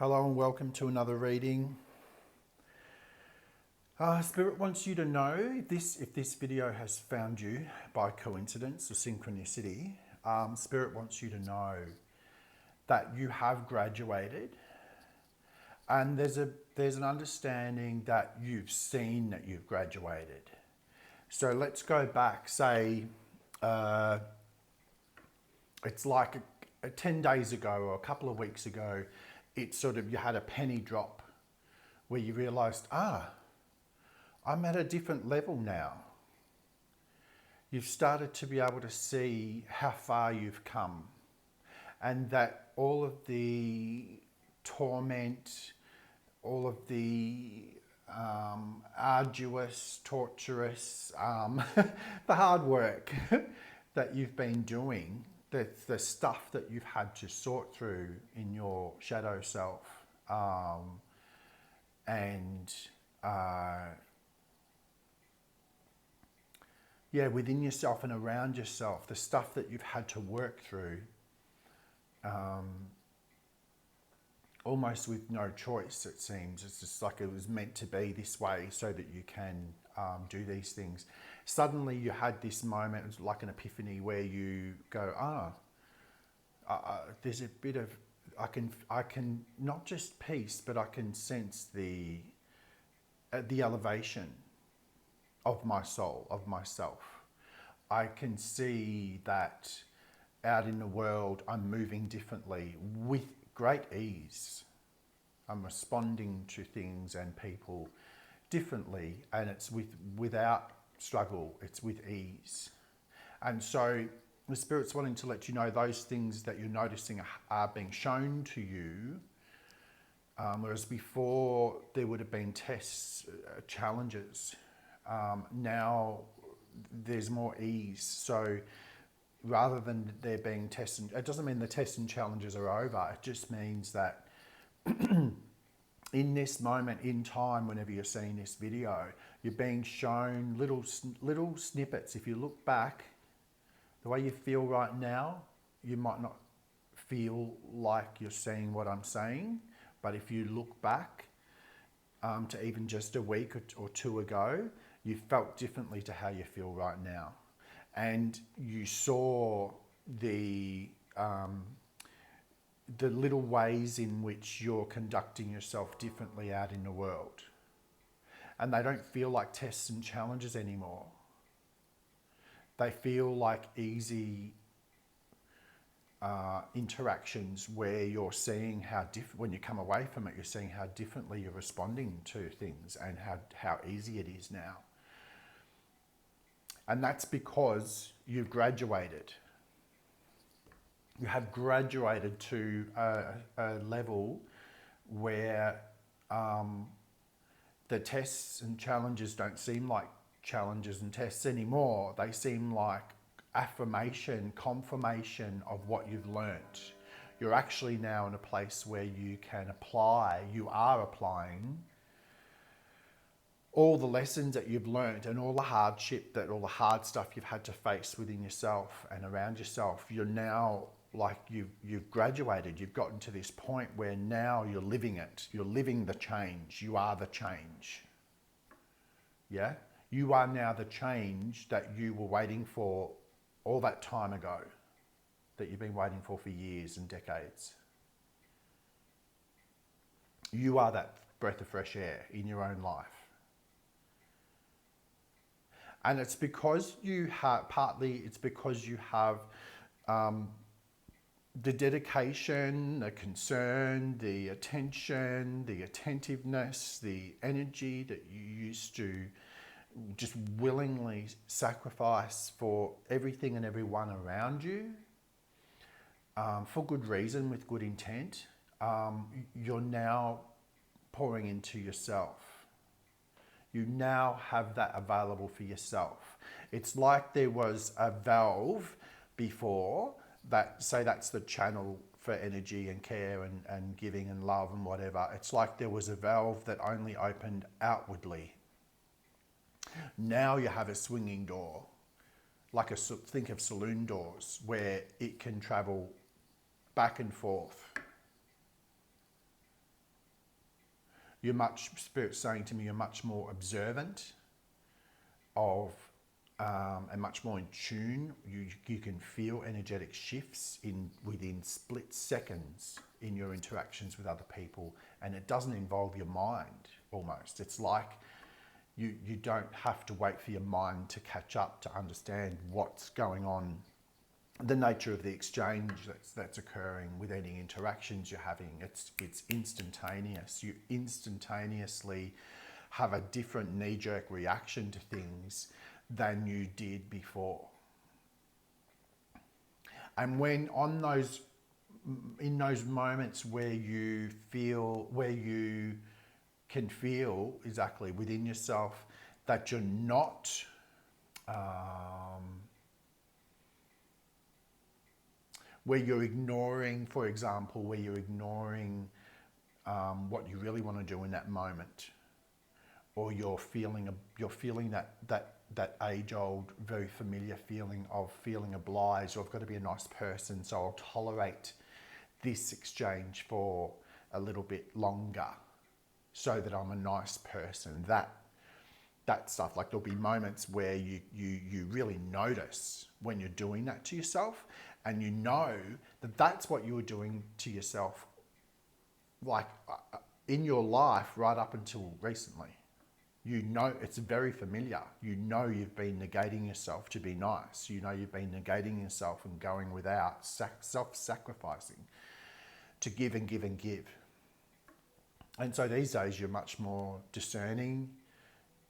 Hello and welcome to another reading. Spirit wants you to know if this video has found you by coincidence or synchronicity. Spirit wants you to know that you have graduated, and there's an understanding that you've seen that you've graduated. So let's go back. Say it's like 10 days ago or a couple of weeks ago. It's sort of, you had a penny drop where you realized, I'm at a different level now. You've started to be able to see how far you've come, and that all of the torment, all of the arduous, torturous, the hard work that you've been doing, the stuff that you've had to sort through in your shadow self, within yourself and around yourself, the stuff that you've had to work through, almost with no choice, it seems. It's just like it was meant to be this way so that you can do these things. Suddenly you had this moment, it's like an epiphany, where you go, there's a bit of, I can not just peace, but I can sense the elevation of my soul, of myself. I can see that out in the world I'm moving differently with great ease. I'm responding to things and people differently, and it's without struggle, it's with ease. And so the Spirit's wanting to let you know those things that you're noticing are being shown to you, whereas before there would have been tests, challenges. Now there's more ease. So rather than there being tests, it doesn't mean the tests and challenges are over. It just means that in this moment in time, whenever you're seeing this video, you're being shown little snippets. If you look back, the way you feel right now, you might not feel like you're seeing what I'm saying, but if you look back to even just a week or two ago, you felt differently to how you feel right now. And you saw the little ways in which you're conducting yourself differently out in the world. And they don't feel like tests and challenges anymore. They feel like easy interactions where you're seeing how when you come away from it, you're seeing how differently you're responding to things and how easy it is now. And that's because you've graduated. You have graduated to a level where the tests and challenges don't seem like challenges and tests anymore. They seem like affirmation, confirmation of what you've learnt. You're actually now in a place where you can apply, you are applying all the lessons that you've learnt and all the hardship, all the hard stuff you've had to face within yourself and around yourself. You're now like you've graduated. You've gotten to this point where now you're living it. You're living the change. You are the change. Yeah? You are now the change that you were waiting for all that time ago, that you've been waiting for years and decades. You are that breath of fresh air in your own life. And it's because you have, partly it's because you have the dedication, the concern, the attention, the attentiveness, the energy that you used to just willingly sacrifice for everything and everyone around you, for good reason, with good intent. You're now pouring into yourself. You now have that available for yourself. It's like there was a valve before that, say that's the channel for energy and care and giving and love and whatever. It's like there was a valve that only opened outwardly. Now you have a swinging door, like think of saloon doors, where it can travel back and forth. Spirit's saying to me, you're much more observant of and much more in tune. You can feel energetic shifts within split seconds in your interactions with other people, and it doesn't involve your mind almost. It's like you don't have to wait for your mind to catch up to understand what's going on, the nature of the exchange that's occurring with any interactions you're having. It's instantaneous. You instantaneously have a different knee-jerk reaction to things than you did before. And when in those moments where you can feel exactly within yourself that you're not where you're ignoring, for example, what you really want to do in that moment, or you're feeling that age-old, very familiar feeling of feeling obliged, or I've got to be a nice person, so I'll tolerate this exchange for a little bit longer so that I'm a nice person. That stuff, like there'll be moments where you really notice when you're doing that to yourself, and you know that that's what you were doing to yourself, like in your life right up until recently. You know it's very familiar. You know you've been negating yourself to be nice. You know you've been negating yourself and going without, self-sacrificing to give and give and give. And so these days you're much more discerning,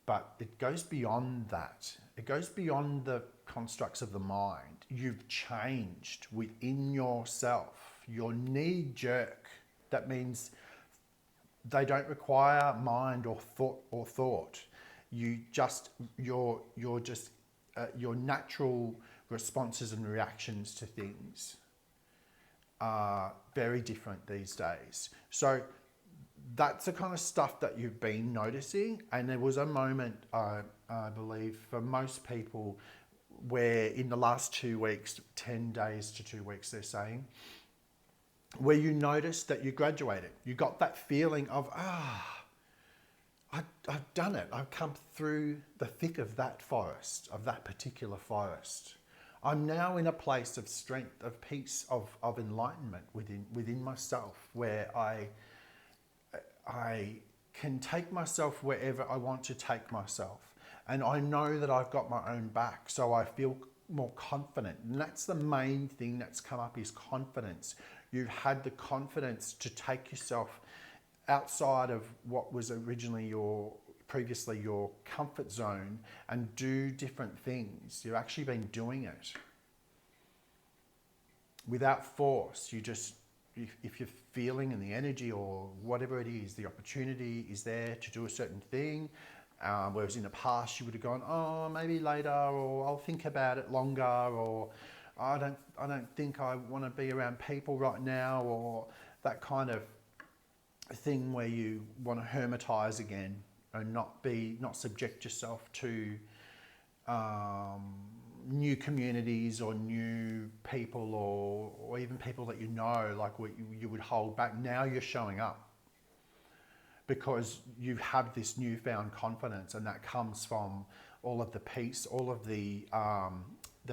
but it goes beyond that. It goes beyond the constructs of the mind. You've changed within yourself. Your knee-jerk, that means they don't require mind or thought. Your natural responses and reactions to things are very different these days. So that's the kind of stuff that you've been noticing. And there was a moment, I believe, for most people where in the last 2 weeks, 10 days to 2 weeks, they're saying, where you noticed that you graduated. You got that feeling of, I've done it. I've come through the thick of that forest, of that particular forest. I'm now in a place of strength, of peace, of enlightenment within myself, where I can take myself wherever I want to take myself. And I know that I've got my own back, so I feel more confident. And that's the main thing that's come up, is confidence. You've had the confidence to take yourself outside of what was originally previously your comfort zone and do different things. You've actually been doing it without force. If you're feeling in the energy or whatever it is, the opportunity is there to do a certain thing. Whereas in the past you would have gone, oh, maybe later, or I'll think about it longer, or I don't think I want to be around people right now, or that kind of thing where you want to hermitize again and not subject yourself to new communities or new people, or even people that you know, like what you would hold back. Now you're showing up because you have this newfound confidence, and that comes from all of the peace, all of the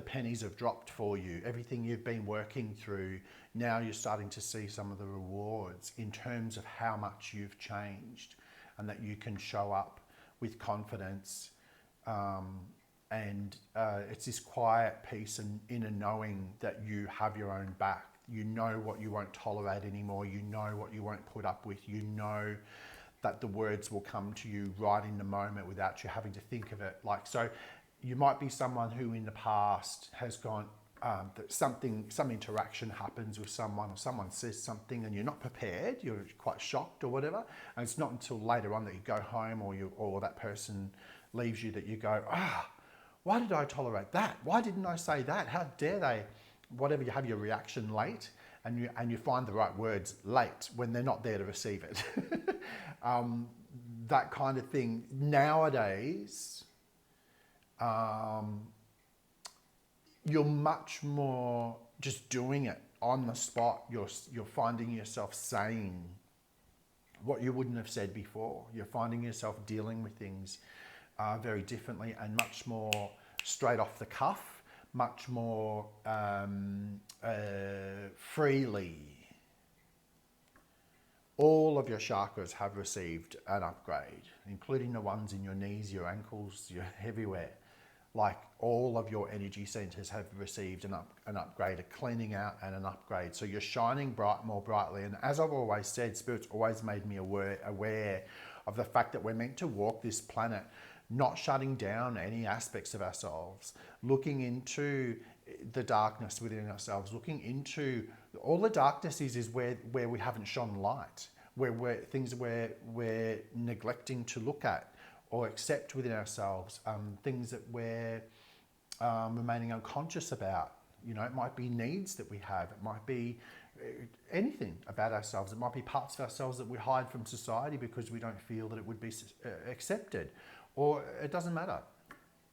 pennies have dropped for you. Everything you've been working through, now you're starting to see some of the rewards in terms of how much you've changed, and that you can show up with confidence. And it's this quiet peace and inner knowing that you have your own back. You know what you won't tolerate anymore. You know what you won't put up with. You know that the words will come to you right in the moment without you having to think of it. Like, so you might be someone who in the past has gone, that some interaction happens with someone, or someone says something and you're not prepared, you're quite shocked or whatever. And it's not until later on that you go home, or that person leaves you, that you go, why did I tolerate that? Why didn't I say that? How dare they? Whatever, you have your reaction late, and you find the right words late when they're not there to receive it. That kind of thing. Nowadays, you're much more just doing it on the spot. You're finding yourself saying what you wouldn't have said before. You're finding yourself dealing with things very differently and much more straight off the cuff, much more freely. All of your chakras have received an upgrade, including the ones in your knees, your ankles, your everywhere. Like all of your energy centers have received an upgrade, a cleaning out and an upgrade. So you're shining more brightly. And as I've always said, Spirit's always made me aware of the fact that we're meant to walk this planet, not shutting down any aspects of ourselves, looking into the darkness within ourselves, looking into all the darkness is where we haven't shone light, where things we're neglecting to look at or accept within ourselves, things that we're remaining unconscious about. You know, it might be needs that we have, it might be anything about ourselves, it might be parts of ourselves that we hide from society because we don't feel that it would be accepted, or it doesn't matter.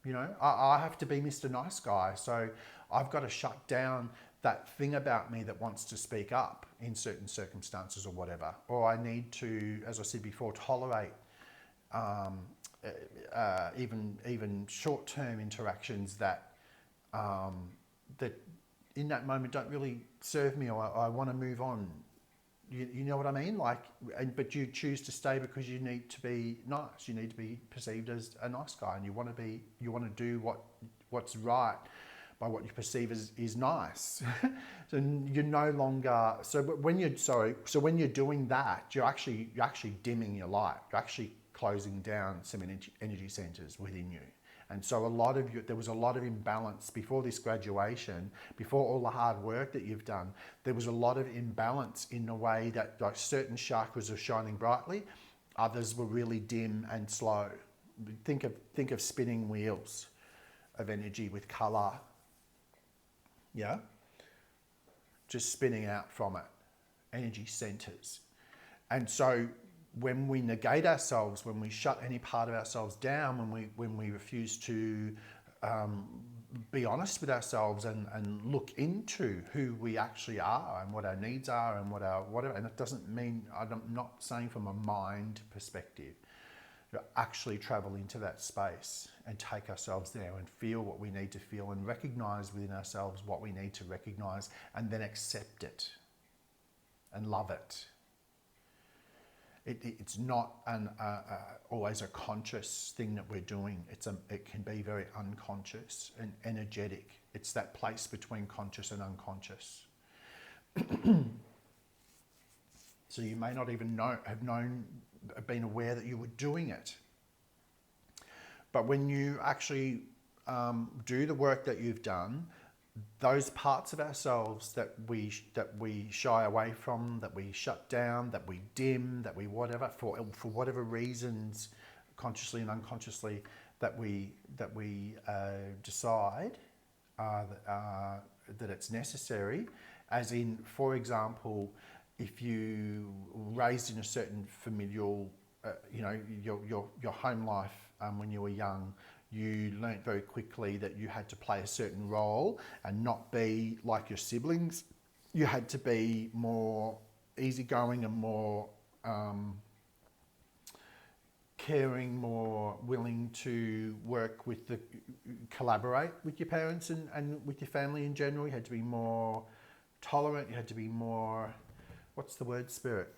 You know, I have to be Mr. Nice Guy, so I've got to shut down that thing about me that wants to speak up in certain circumstances or whatever. Or I need to, as I said before, tolerate even short-term interactions that that in that moment don't really serve me, or I want to move on. You know what I mean? Like, but you choose to stay because you need to be nice. You need to be perceived as a nice guy, and you want to do what's right by what you perceive as is nice. So you're no longer when you're doing that, you're actually dimming your light. You're actually closing down some energy centers within you. And so there was a lot of imbalance before this graduation, before all the hard work that you've done. There was a lot of imbalance in the way that like certain chakras are shining brightly, others were really dim and slow. Think of spinning wheels of energy with color. Yeah, just spinning out from it, energy centers. And so when we negate ourselves, when we shut any part of ourselves down, when we refuse to be honest with ourselves and look into who we actually are and what our needs are and whatever, and it doesn't mean, I'm not saying from a mind perspective, to actually travel into that space and take ourselves there and feel what we need to feel and recognize within ourselves what we need to recognize, and then accept it and love it. It's not always a conscious thing that we're doing. It can be very unconscious and energetic. It's that place between conscious and unconscious. So you may not even have been aware that you were doing it. But when you actually do the work that you've done, those parts of ourselves that we shy away from, that we shut down, that we dim, that we whatever for whatever reasons, consciously and unconsciously, that we decide that it's necessary. As in, for example, if you raised in a certain familial, your home life when you were young, you learnt very quickly that you had to play a certain role and not be like your siblings. You had to be more easygoing and more caring, more willing to collaborate with your parents and with your family in general. You had to be more tolerant. You had to be more, what's the word, Spirit?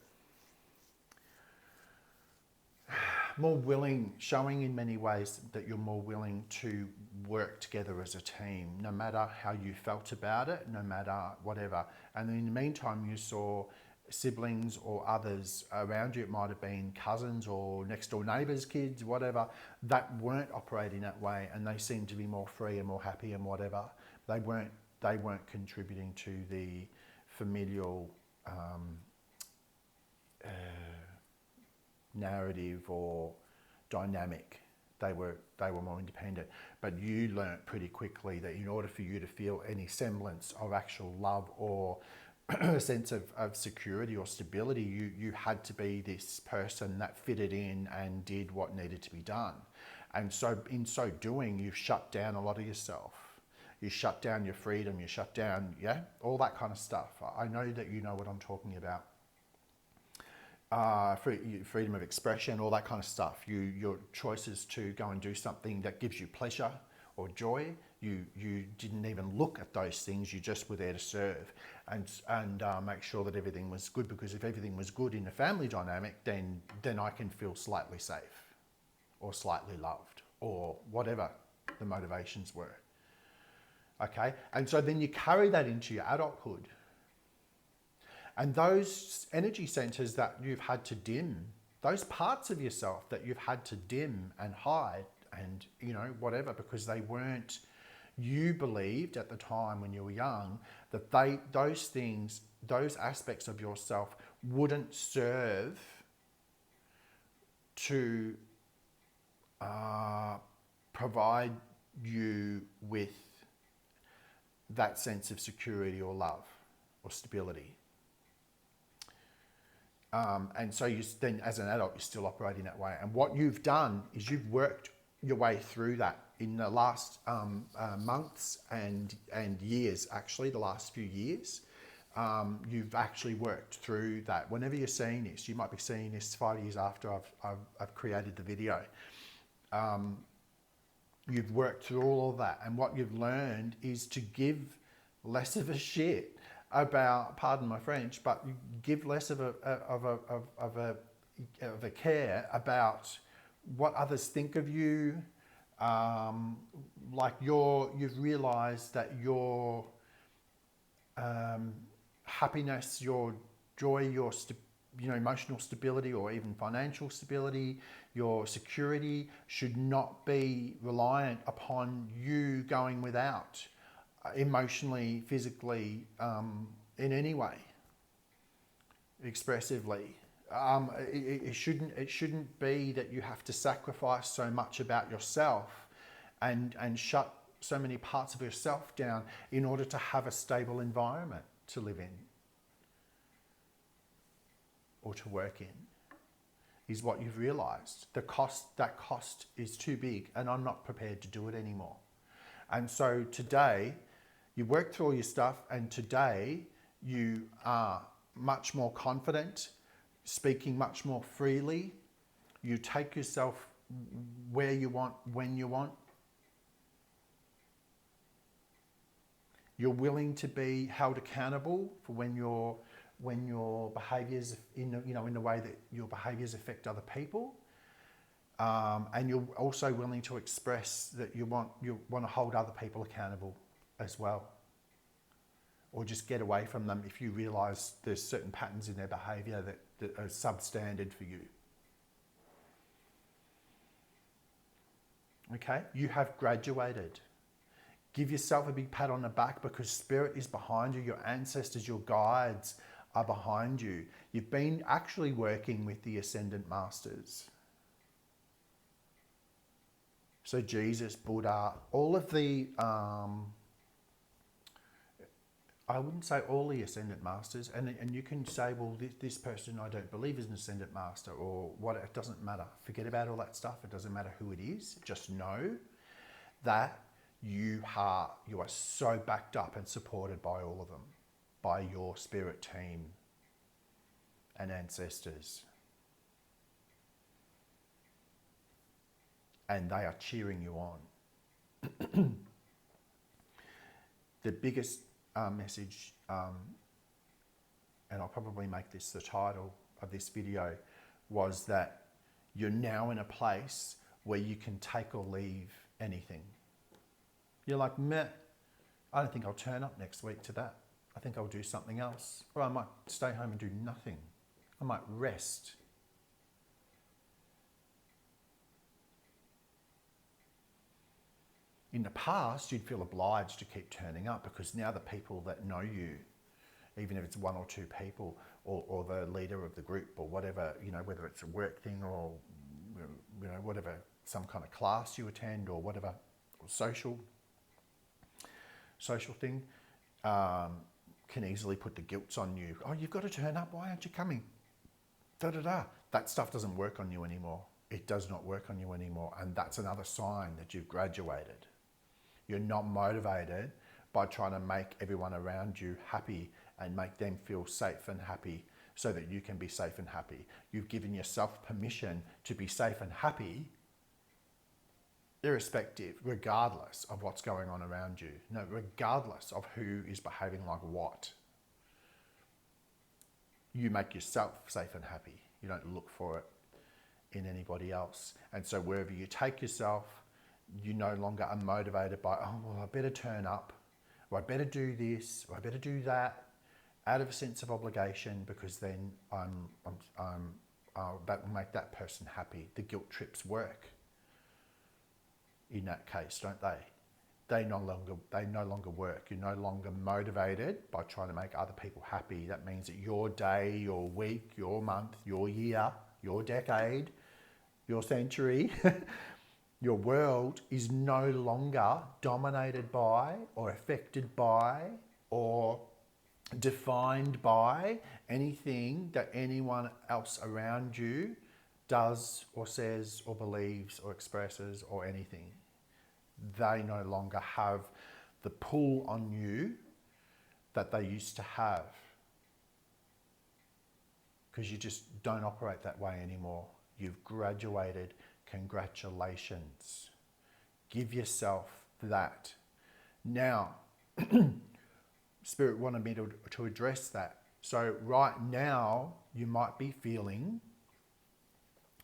More willing, showing in many ways that you're more willing to work together as a team, no matter how you felt about it, no matter whatever. And in the meantime, you saw siblings or others around you, it might have been cousins or next door neighbours' kids, whatever, that weren't operating that way, and they seemed to be more free and more happy and whatever. They weren't contributing to the familial narrative or dynamic. They were more independent. But you learnt pretty quickly that in order for you to feel any semblance of actual love or a sense of security or stability, you had to be this person that fitted in and did what needed to be done. And so in so doing, you've shut down a lot of yourself. You shut down your freedom, you shut down, all that kind of stuff. I know that you know what I'm talking about. freedom of expression, all that kind of stuff. Your choices to go and do something that gives you pleasure or joy. You didn't even look at those things. You just were there to serve and make sure that everything was good. Because if everything was good in the family dynamic, then I can feel slightly safe, or slightly loved, or whatever the motivations were. Okay, and so then you carry that into your adulthood. And those energy centers that you've had to dim, those parts of yourself that you've had to dim and hide and, whatever, because they weren't, you believed at the time when you were young that those things, those aspects of yourself wouldn't serve to provide you with that sense of security or love or stability. And so then as an adult, you're still operating that way. And what you've done is you've worked your way through that in the last months and years, actually, the last few years. You've actually worked through that. Whenever you're seeing this, you might be seeing this 5 years after I've created the video. You've worked through all of that. And what you've learned is to give less of a shit about, pardon my French, but you give less of a care about what others think of you. Like you've realised that your happiness, your joy, your emotional stability, or even financial stability, your security should not be reliant upon you going without. Emotionally, physically, in any way, expressively. It shouldn't be that you have to sacrifice so much about yourself and shut so many parts of yourself down in order to have a stable environment to live in or to work in, is what you've realized. That cost is too big, and I'm not prepared to do it anymore. And so today, you work through all your stuff, and today you are much more confident, speaking much more freely. You take yourself where you want, when you want. You're willing to be held accountable for when your behaviours in the way that your behaviours affect other people. And you're also willing to express that you want to hold other people accountable as well, or just get away from them if you realise there's certain patterns in their behaviour that are substandard for you. Okay, you have graduated. Give yourself a big pat on the back, because Spirit is behind you. Your ancestors, your guides are behind you. You've been actually working with the Ascendant Masters. So Jesus, Buddha, all of the, I wouldn't say all the Ascendant Masters, and you can say, well, this person I don't believe is an Ascendant Master, or what, it doesn't matter. Forget about all that stuff. It doesn't matter who it is. Just know that you are so backed up and supported by all of them, by your spirit team and ancestors. And they are cheering you on. The biggest message, and I'll probably make this the title of this video, was that you're now in a place where you can take or leave anything. You're like, meh, I don't think I'll turn up next week to that. I think I'll do something else. Or I might stay home and do nothing. I might rest. In the past, you'd feel obliged to keep turning up, because now the people that know you, even if it's one or two people, or the leader of the group, or whatever, whether it's a work thing or, whatever, some kind of class you attend, or whatever, or social thing, can easily put the guilt on you. Oh, you've got to turn up. Why aren't you coming? That stuff doesn't work on you anymore. It does not work on you anymore. And that's another sign that you've graduated. You're not motivated by trying to make everyone around you happy and make them feel safe and happy. so that you can be safe and happy. You've given yourself permission to be safe and happy, irrespective, regardless of what's going on around you. No, regardless of who is behaving like what. You make yourself safe and happy. You don't look for it in anybody else. And so wherever you take yourself, you no longer are motivated by, oh, well, I better turn up, or I better do this, or I better do that, out of a sense of obligation, because then that will make that person happy. The guilt trips work in that case, don't they? They no longer work. You're no longer motivated by trying to make other people happy. That means that your day, your week, your month, your year, your decade, your century, your world is no longer dominated by or affected by or defined by anything that anyone else around you does or says or believes or expresses or anything. They no longer have the pull on you that they used to have, because you just don't operate that way anymore. You've graduated. Congratulations. Give yourself that. Now, Spirit wanted me to address that. So right now, you might be feeling,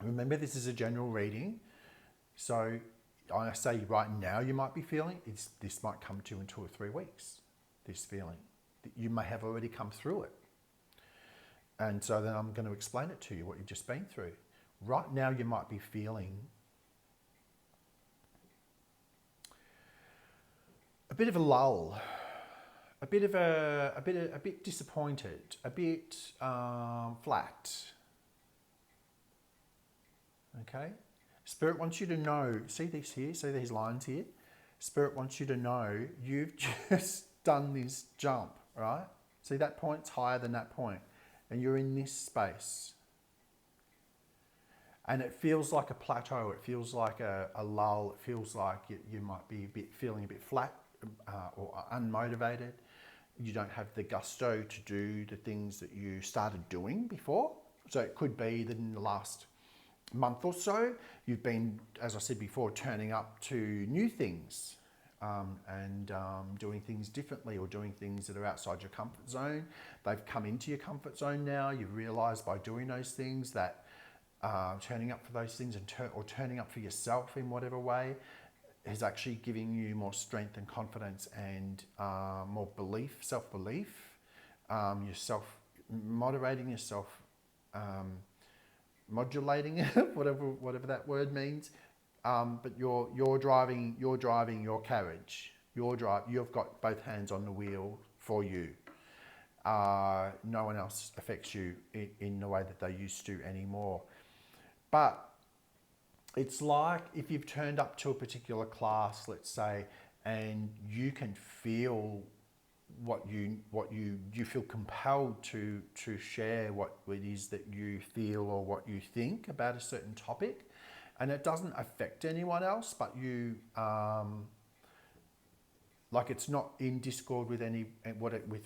remember this is a general reading, so I say right now you might be feeling, this might come to you in 2 or 3 weeks, this feeling. You may have already come through it. And so then I'm going to explain it to you, what you've just been through. Right now you might be feeling a bit of a lull, a bit disappointed, a bit flat. Okay? Spirit wants you to know, see this here, see these lines here? Spirit wants you to know you've just done this jump, right? See that point's higher than that point, and you're in this space. And it feels like a plateau, it feels like a lull, it feels like you might be feeling a bit flat or unmotivated. You don't have the gusto to do the things that you started doing before. So it could be that in the last month or so, you've been, as I said before, turning up to new things and doing things differently, or doing things that are outside your comfort zone. They've come into your comfort zone now. You've realised by doing those things that turning up for those things or turning up for yourself in whatever way is actually giving you more strength and confidence and more belief, self-belief, yourself moderating yourself, modulating whatever that word means. But you're driving your carriage. You've got both hands on the wheel for you. No one else affects you in the way that they used to anymore. But it's like if you've turned up to a particular class, let's say, and you can feel what you feel compelled to share what it is that you feel or what you think about a certain topic, and it doesn't affect anyone else, but you like it's not in discord with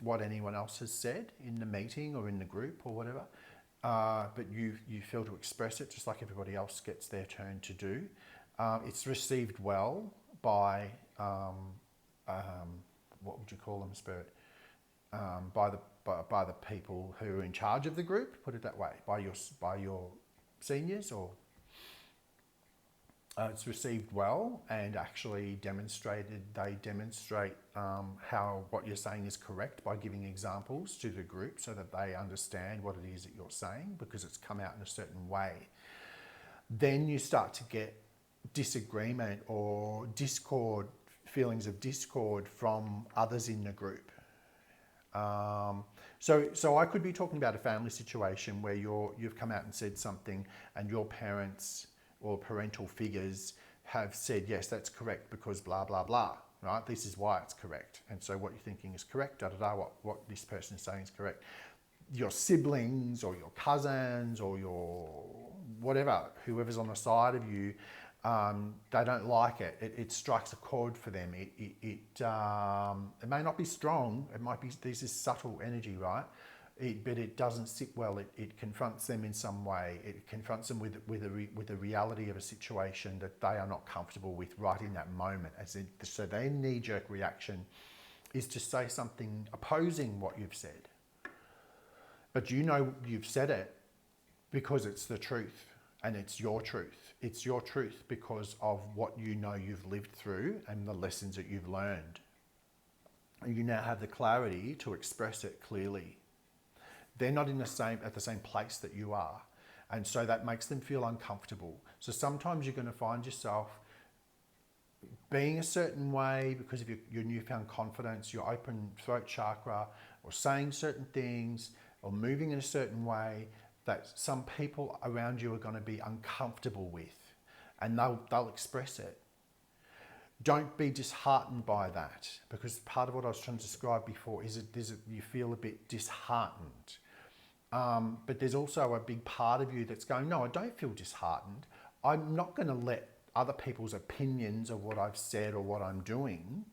what anyone else has said in the meeting or in the group or whatever. But you feel to express it just like everybody else gets their turn to do. It's received well by, what would you call them, Spirit? By the people who are in charge of the group, put it that way, by your seniors, or it's received well, and actually they demonstrate how what you're saying is correct by giving examples to the group so that they understand what it is that you're saying, because it's come out in a certain way. Then you start to get disagreement or discord, feelings of discord from others in the group. So I could be talking about a family situation where you've come out and said something, and your parents or parental figures have said, yes, that's correct because blah, blah, blah, right? This is why it's correct. And so what you're thinking is correct, what this person is saying is correct. Your siblings or your cousins or your whatever, whoever's on the side of you, they don't like it. It strikes a chord for them. It may not be strong. It might be, there's this subtle energy, right? but it doesn't sit well. It confronts them in some way. It confronts them with the reality of a situation that they are not comfortable with right in that moment. So their knee-jerk reaction is to say something opposing what you've said. But you know you've said it because it's the truth, and it's your truth. It's your truth because of what you know you've lived through and the lessons that you've learned. And you now have the clarity to express it clearly. They're not at the same place that you are. And so that makes them feel uncomfortable. So sometimes you're going to find yourself being a certain way because of your newfound confidence, your open throat chakra, or saying certain things, or moving in a certain way that some people around you are going to be uncomfortable with. And they'll express it. Don't be disheartened by that, because part of what I was trying to describe before is that you feel a bit disheartened. But there's also a big part of you that's going, no, I don't feel disheartened. I'm not going to let other people's opinions of what I've said or what I'm doing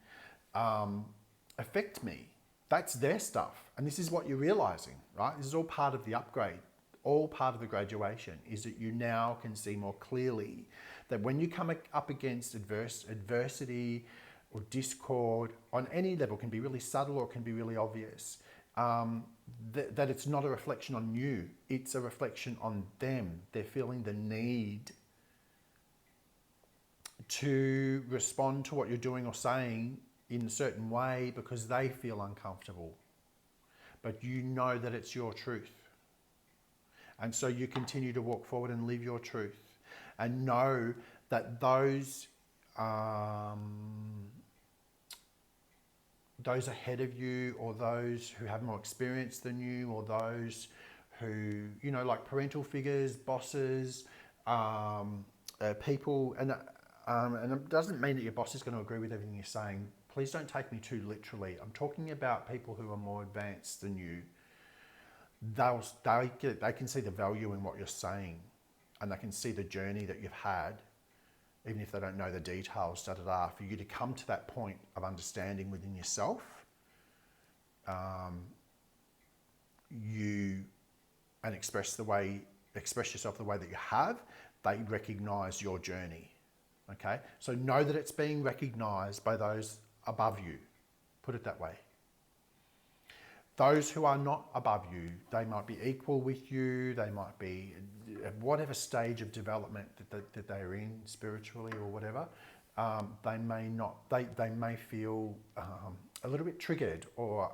affect me. That's their stuff. And this is what you're realizing, right? This is all part of the upgrade, all part of the graduation, is that you now can see more clearly that when you come up against adversity or discord on any level, can be really subtle or can be really obvious, that it's not a reflection on you, it's a reflection on them. They're feeling the need to respond to what you're doing or saying in a certain way because they feel uncomfortable. But you know that it's your truth. And so you continue to walk forward and live your truth and know that those ahead of you, or those who have more experience than you, or those who, like parental figures, bosses, people, and it doesn't mean that your boss is going to agree with everything you're saying. Please don't take me too literally. I'm talking about people who are more advanced than you. They can see the value in what you're saying, and they can see the journey that you've had, even if they don't know the details, for you to come to that point of understanding within yourself, and express yourself the way that you have. They recognise your journey. Okay, so know that it's being recognised by those above you. Put it that way. Those who are not above you, they might be equal with you, they might be at whatever stage of development that they're in, spiritually or whatever, they may feel a little bit triggered or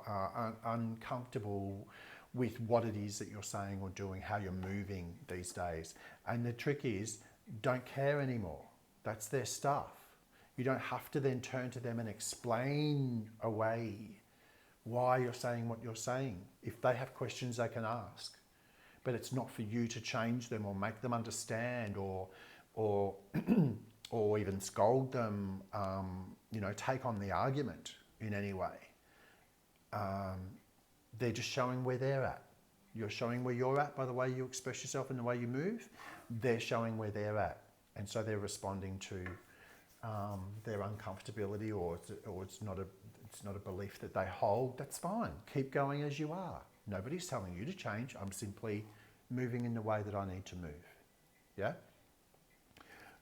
uncomfortable with what it is that you're saying or doing, how you're moving these days. And the trick is, don't care anymore. That's their stuff. You don't have to then turn to them and explain away why you're saying what you're saying. If they have questions, they can ask. But it's not for you to change them or make them understand or or even scold them, take on the argument in any way. They're just showing where they're at. You're showing where you're at by the way you express yourself and the way you move. They're showing where they're at. And so they're responding to their uncomfortability, or it's not a belief that they hold. That's fine. Keep going as you are. Nobody's telling you to change. I'm simply moving in the way that I need to move. Yeah?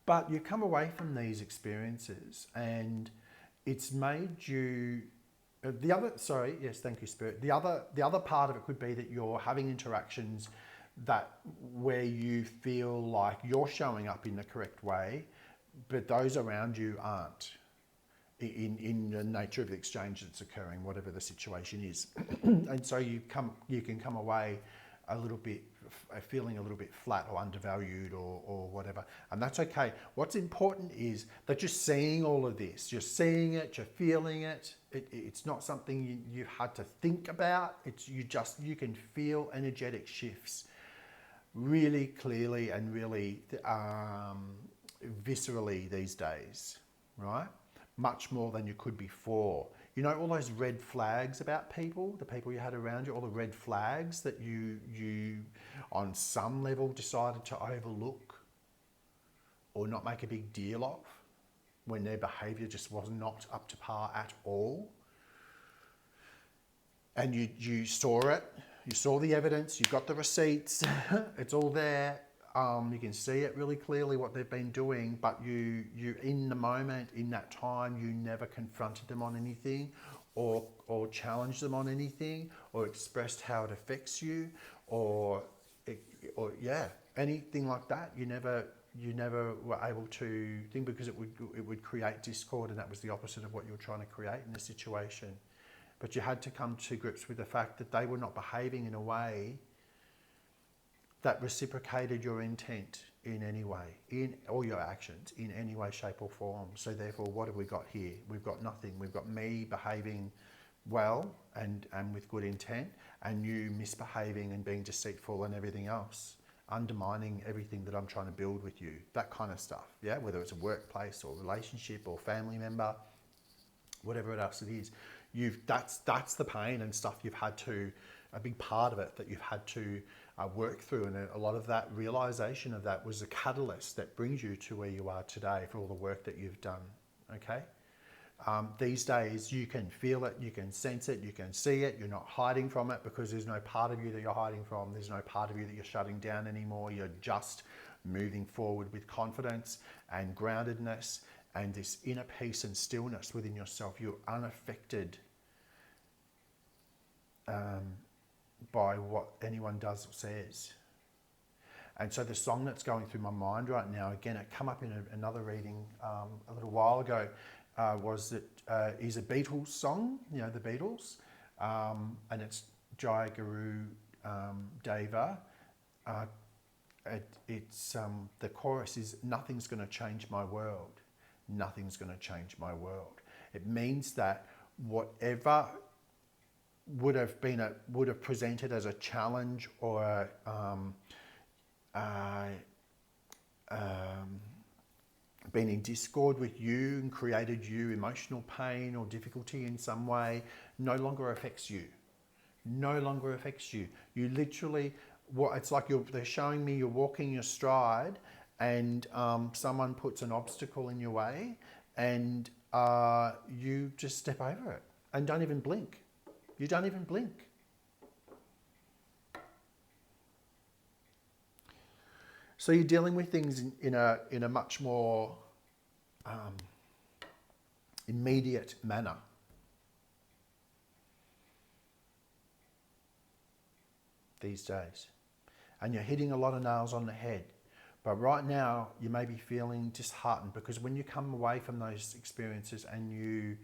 But you come away from these experiences and it's made you... thank you, Spirit. The other part of it could be that you're having interactions where you feel like you're showing up in the correct way, but those around you aren't, in the nature of the exchange that's occurring, whatever the situation is. And so you can come away a little bit feeling a little bit flat or undervalued or whatever, and that's okay. What's important is that you're seeing all of this. You're seeing it, you're feeling it. It's not something you've had to think about. You can feel energetic shifts really clearly and really viscerally these days, right? Much more than you could before. You know, all those red flags about people, the people you had around you, all the red flags that you on some level decided to overlook or not make a big deal of when their behaviour just was not up to par at all. And you saw it, You saw the evidence, you've got the receipts, it's all there. You can see it really clearly what they've been doing, but you in the moment, in that time, you never confronted them on anything, or challenged them on anything, or expressed how it affects you, or anything like that. You never were able to think, because it would create discord, and that was the opposite of what you were trying to create in the situation. But you had to come to grips with the fact that they were not behaving in a way that reciprocated your intent in any way, or your actions in any way, shape or form. So therefore, what have we got here? We've got nothing. We've got me behaving well and with good intent, and you misbehaving and being deceitful and everything else, undermining everything that I'm trying to build with you, that kind of stuff. Yeah, whether it's a workplace or relationship or family member, whatever else it is, that's the pain and stuff you've had to, a big part of it that you've had to work through, and a lot of that realization of that was a catalyst that brings you to where you are today for all the work that you've done. Okay. These days you can feel it, you can sense it, you can see it. You're not hiding from it, because there's no part of you that you're hiding from. There's no part of you that you're shutting down anymore. You're just moving forward with confidence and groundedness and this inner peace and stillness within yourself. You're unaffected by what anyone does or says. And so the song that's going through my mind right now, again, it came up in another reading a little while ago, is a Beatles song, you know, the Beatles, and it's Jai Guru Deva. The chorus is, "Nothing's going to change my world. Nothing's going to change my world." It means that whatever would have presented as a challenge, or been in discord with you and created you emotional pain or difficulty in some way, no longer affects you. No longer affects you. You literally, it's like they're showing me you're walking your stride, and someone puts an obstacle in your way, and you just step over it and don't even blink. You don't even blink. So you're dealing with things in a much more immediate manner. These days. And you're hitting a lot of nails on the head. But right now, you may be feeling disheartened, because when you come away from those experiences and you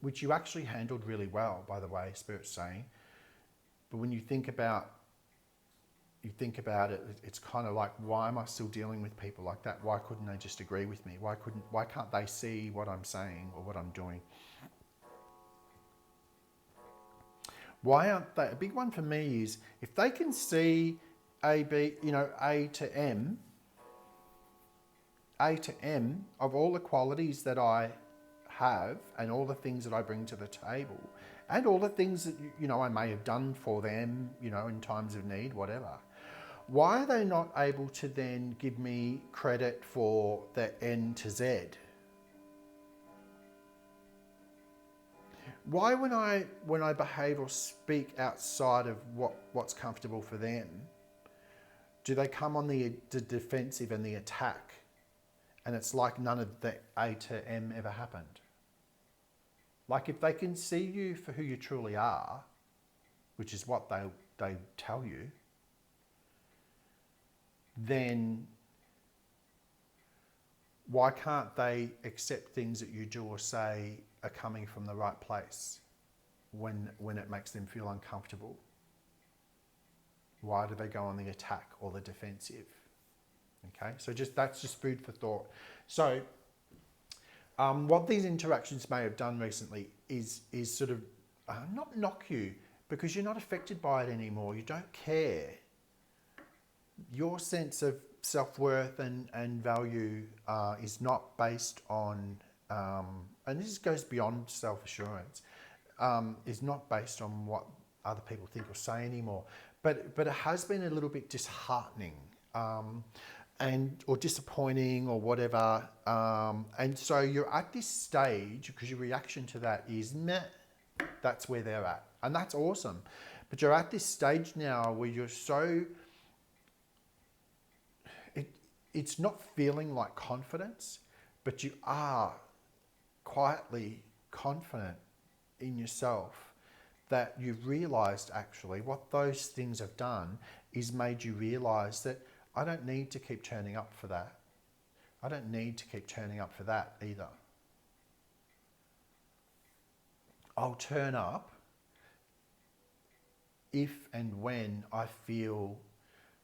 which you actually handled really well, by the way, Spirit's saying. But when you think about it, it's kind of like, why am I still dealing with people like that? Why couldn't they just agree with me? Why can't they see what I'm saying or what I'm doing? Why aren't they? A big one for me is, if they can see A to M of all the qualities that I have, and all the things that I bring to the table, and all the things that I may have done for them, in times of need, whatever. Why are they not able to then give me credit for the N to Z? Why, when I behave or speak outside of what's comfortable for them, do they come on the defensive and the attack, and it's like none of the A to M ever happened? Like, if they can see you for who you truly are, which is what they tell you, then why can't they accept things that you do or say are coming from the right place when it makes them feel uncomfortable? Why do they go on the attack or the defensive? Okay, so that's just food for thought. So what these interactions may have done recently is sort of not knock you, because you're not affected by it anymore. You don't care. Your sense of self-worth and value is not based on, and this goes beyond self-assurance, is not based on what other people think or say anymore. But it has been a little bit disheartening. or disappointing or whatever. And so you're at this stage because your reaction to that is meh. That's where they're at. And that's awesome. But you're at this stage now where you're so, it's not feeling like confidence, but you are quietly confident in yourself that you've realized actually what those things have done is made you realize that I don't need to keep turning up for that. I don't need to keep turning up for that either. I'll turn up if and when I feel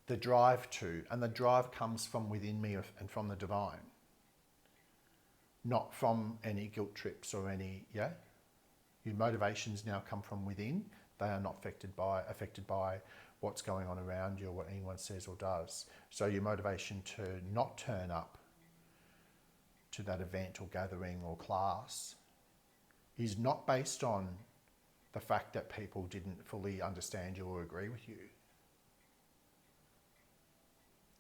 the drive to, and the drive comes from within me and from the divine, not from any guilt trips or any, yeah? Your motivations now come from within. They are not affected by what's going on around you or what anyone says or does. So your motivation to not turn up to that event or gathering or class is not based on the fact that people didn't fully understand you or agree with you.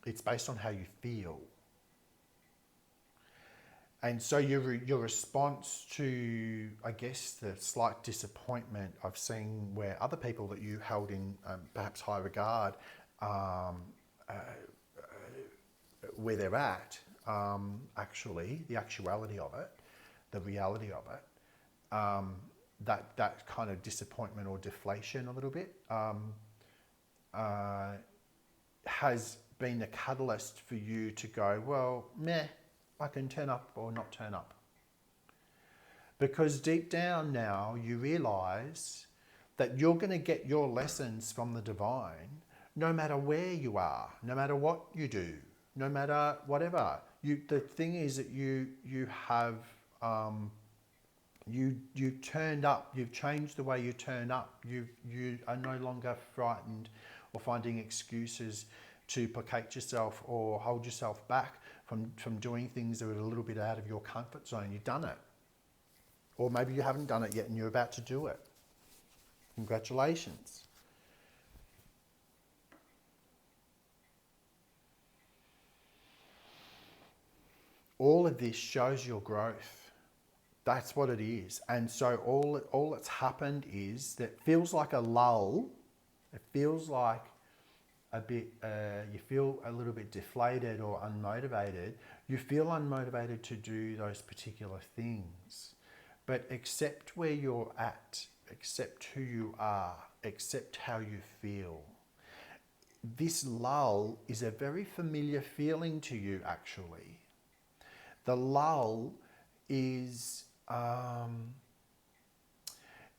It's based on how you feel. And so your response to, I guess, the slight disappointment I've seen where other people that you held in perhaps high regard, where they're at, actually, the actuality of it, the reality of it, that kind of disappointment or deflation a little bit has been the catalyst for you to go, well, meh, I can turn up or not turn up. Because deep down now you realize that you're going to get your lessons from the divine no matter where you are, no matter what you do, no matter whatever. The thing is that you have you turned up, you've changed the way you turn up. You are no longer frightened or finding excuses to placate yourself or hold yourself back from doing things that are a little bit out of your comfort zone. You've done it. Or maybe you haven't done it yet and you're about to do it. Congratulations. All of this shows your growth. That's what it is. And so all that's happened is that feels like a lull. It feels like a bit, you feel a little bit deflated or unmotivated. You feel unmotivated to do those particular things. But accept where you're at, accept who you are, accept how you feel. This lull is a very familiar feeling to you, actually. The lull is,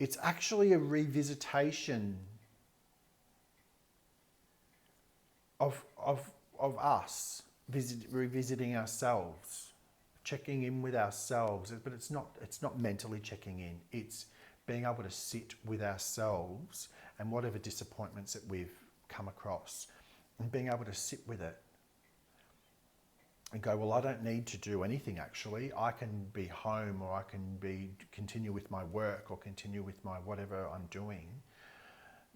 it's actually a revisitation of us, revisiting ourselves, checking in with ourselves. But it's not mentally checking in. It's being able to sit with ourselves and whatever disappointments that we've come across, and being able to sit with it and go, well, I don't need to do anything actually. I can be home, or I can continue with my work, or continue with my whatever I'm doing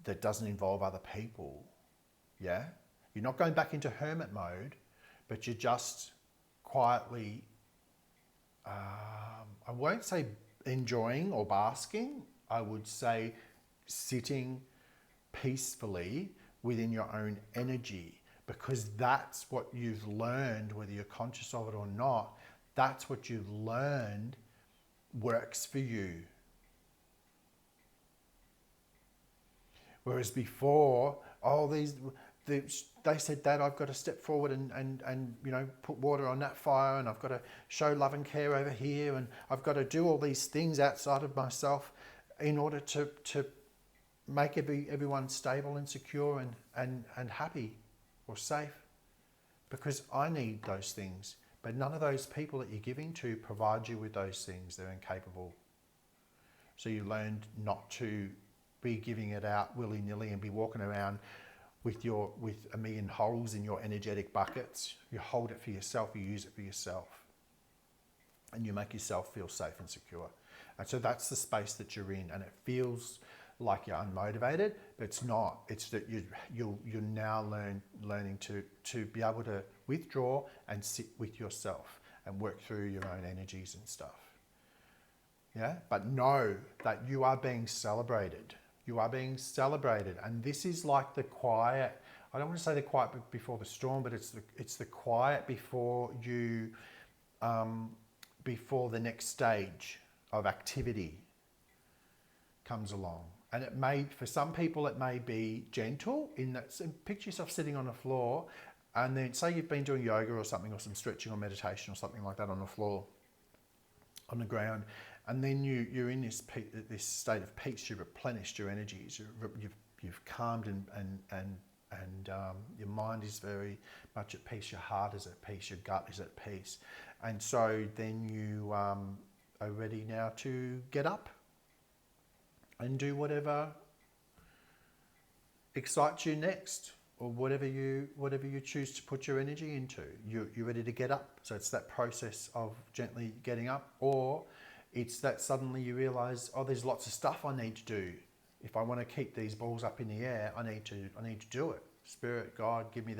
that doesn't involve other people. Yeah? You're not going back into hermit mode, but you're just quietly, I won't say enjoying or basking, I would say sitting peacefully within your own energy, because that's what you've learned, whether you're conscious of it or not, that's what you've learned works for you. Whereas before, they said that I've got to step forward and put water on that fire, and I've got to show love and care over here, and I've got to do all these things outside of myself in order to make everyone stable and secure and happy or safe, because I need those things. But none of those people that you're giving to provide you with those things. They're incapable. So you learned not to be giving it out willy-nilly and be walking around with a million holes in your energetic buckets. You hold it for yourself, you use it for yourself, and you make yourself feel safe and secure. And so that's the space that you're in, and it feels like you're unmotivated, but it's not. It's that you're now learning to be able to withdraw and sit with yourself and work through your own energies and stuff. Yeah, but know that you are being celebrated. You are being celebrated, and this is like the quiet. I don't want to say the quiet before the storm, but it's the quiet before you, before the next stage of activity comes along. And it may, for some people, it may be gentle in that. So picture yourself sitting on the floor, and then say you've been doing yoga or something, or some stretching or meditation or something like that on the floor, on the ground, and then you're in this state of peace. You've replenished your energies. You've calmed and your mind is very much at peace. Your heart is at peace. Your gut is at peace, and so then you are ready now to get up and do whatever excites you next, or whatever you choose to put your energy into. You're ready to get up. So it's that process of gently getting up, or it's that suddenly you realize, oh, there's lots of stuff I need to do. If I want to keep these balls up in the air, I need to do it. Spirit, God, give me